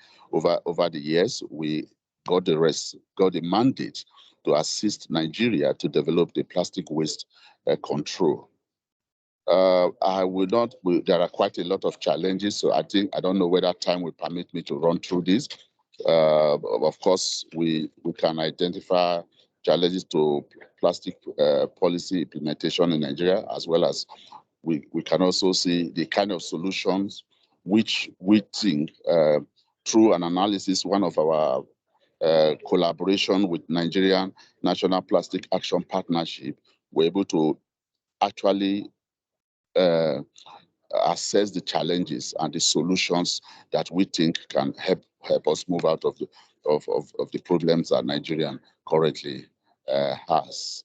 years. We got the mandate to assist Nigeria to develop the plastic waste control. I will not. There are quite a lot of challenges, so I don't know whether time will permit me to run through this. Of course, we can identify challenges to plastic policy implementation in Nigeria, as well as we can also see the kind of solutions which we think through an analysis, one of our collaboration with Nigerian National Plastic Action Partnership, we're able to actually assess the challenges and the solutions that we think can help us move out of the problems that Nigeria currently has.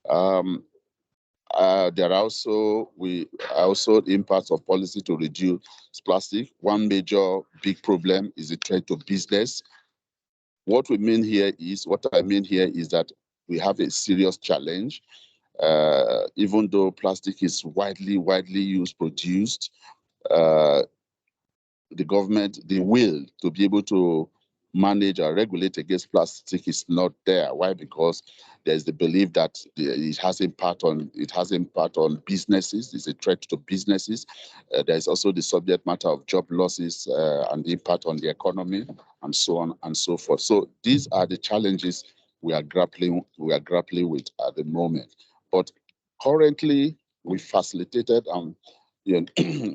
There are also impacts of policy to reduce plastic. One major big problem is the threat to business. What I mean here is that we have a serious challenge. Even though plastic is widely produced, the government, the will to be able to manage or regulate against plastic is not there. Why? Because there's the belief that it has impact on businesses. It's a threat to businesses. There's also the subject matter of job losses and the impact on the economy, and so on and so forth. So these are the challenges we are grappling with at the moment. But currently, we facilitated and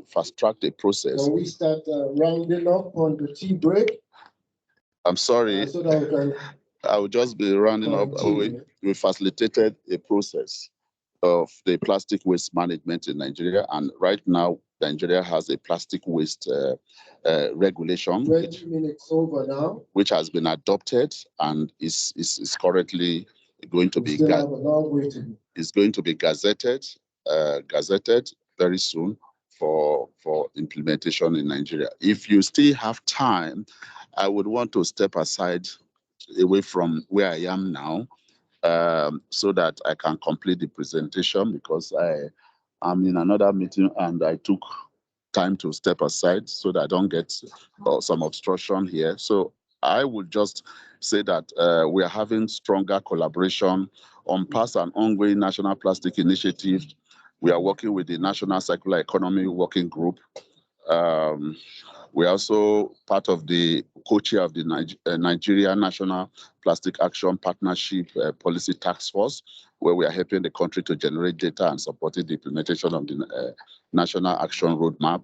fast-tracked the process. Can we start rounding up on the tea break? I'm sorry. So that we can I will just be rounding up. We facilitated a process of the plastic waste management in Nigeria, and right now Nigeria has a plastic waste regulation 20 minutes over now, which has been adopted and is currently going to be gazetted very soon for implementation in Nigeria. If you still have time, I would want to step aside away from where I am now, so that I can complete the presentation, because I am in another meeting and I took time to step aside so that I don't get some obstruction here. So I would just say that we are having stronger collaboration on past and ongoing national plastic initiatives. We are working with the National Circular Economy Working Group. We're also part of the co-chair of the Nigeria National Plastic Action Partnership Policy Task Force, where we are helping the country to generate data and supporting the implementation of the National Action Roadmap.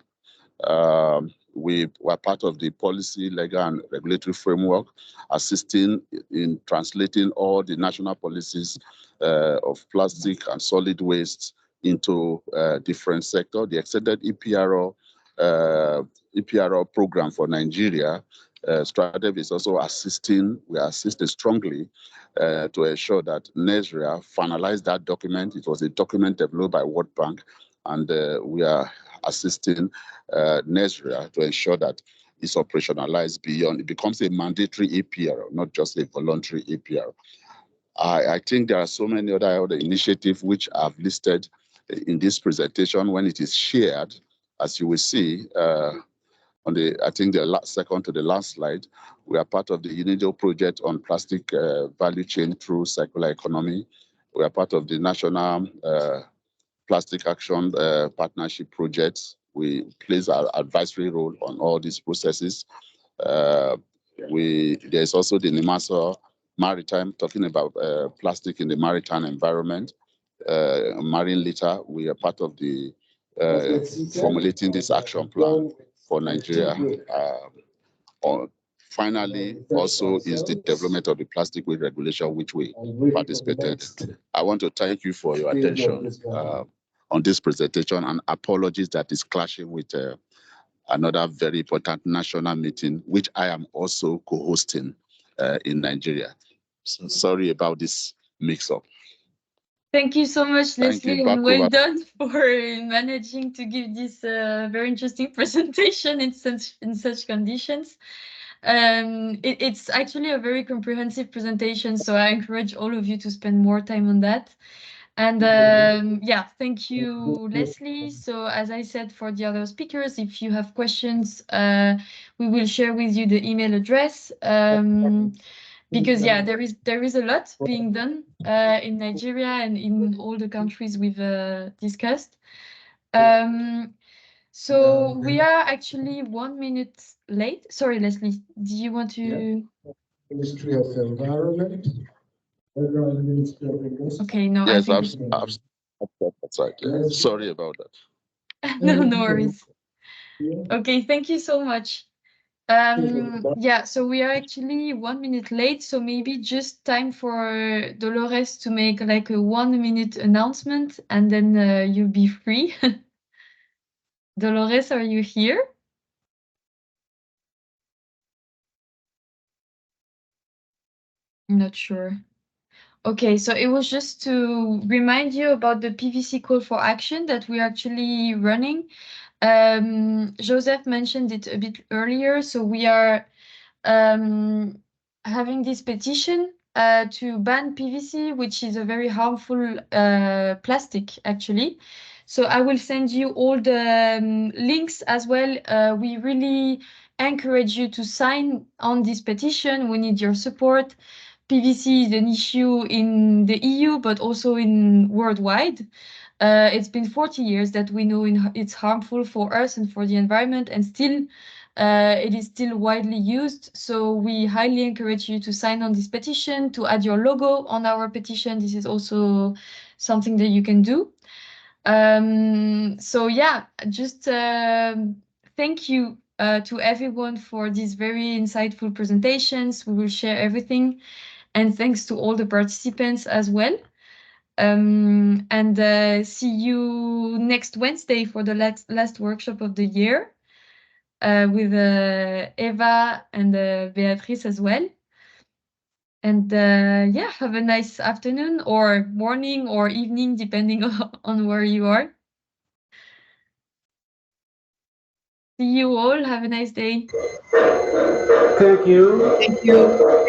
We were part of the policy, legal, and regulatory framework, assisting in translating all the national policies of plastic and solid waste into different sectors. The extended EPRO program for Nigeria, STRADEV is also assisting. We are assisting strongly to ensure that Nigeria finalized that document. It was a document developed by World Bank, and we are assisting Nigeria to ensure that it's operationalized beyond. It becomes a mandatory EPR, not just a voluntary EPR. I think there are so many other initiatives which I've listed in this presentation. When it is shared, as you will see on the, I think the second to the last slide, we are part of the UNIDO project on plastic value chain through circular economy. We are part of the National Plastic Action Partnership projects. We plays our advisory role on all these processes. There's also the NIMASA Maritime, talking about plastic in the maritime environment. Marine litter, we are part of the formulating this action plan for Nigeria. Finally, also is the development of the plastic waste regulation, which we participated. I want to thank you for your attention on this presentation, and apologies that is clashing with another very important national meeting, which I am also co-hosting in Nigeria. So sorry about this mix-up. Thank you so much, Leslie, and well over. done for managing to give this very interesting presentation in such conditions. It's actually a very comprehensive presentation, so I encourage all of you to spend more time on that. And yeah, thank you, Leslie. So as I said for the other speakers, if you have questions, we will share with you the email address. Because yeah, there is a lot being done in Nigeria and in all the countries we've discussed. So we are actually 1 minute late. Sorry, Leslie, do you want to? Ministry of Environment. Okay, no, yes, I think that's right. Yeah. Sorry about that. no worries. Okay, thank you so much. Yeah, so we are actually 1 minute late, so maybe just time for Dolores to make like a 1 minute announcement, and then you'll be free. Dolores, are you here? Not sure. Okay, so it was just to remind you about the PVC call for action that we're actually running. Joseph mentioned it a bit earlier, so we are having this petition to ban PVC, which is a very harmful plastic, actually. So I will send you all the links as well. We really encourage you to sign on this petition. We need your support. PVC is an issue in the EU, but also in worldwide. It's been 40 years that we know it's harmful for us and for the environment, and still it is still widely used. So we highly encourage you to sign on this petition, to add your logo on our petition. This is also something that you can do. So yeah, just thank you to everyone for these very insightful presentations. We will share everything. And thanks to all the participants as well. And see you next Wednesday for the last workshop of the year with Eva and Beatrice as well. And yeah, have a nice afternoon or morning or evening, depending on where you are. See you all. Have a nice day. Thank you. Thank you.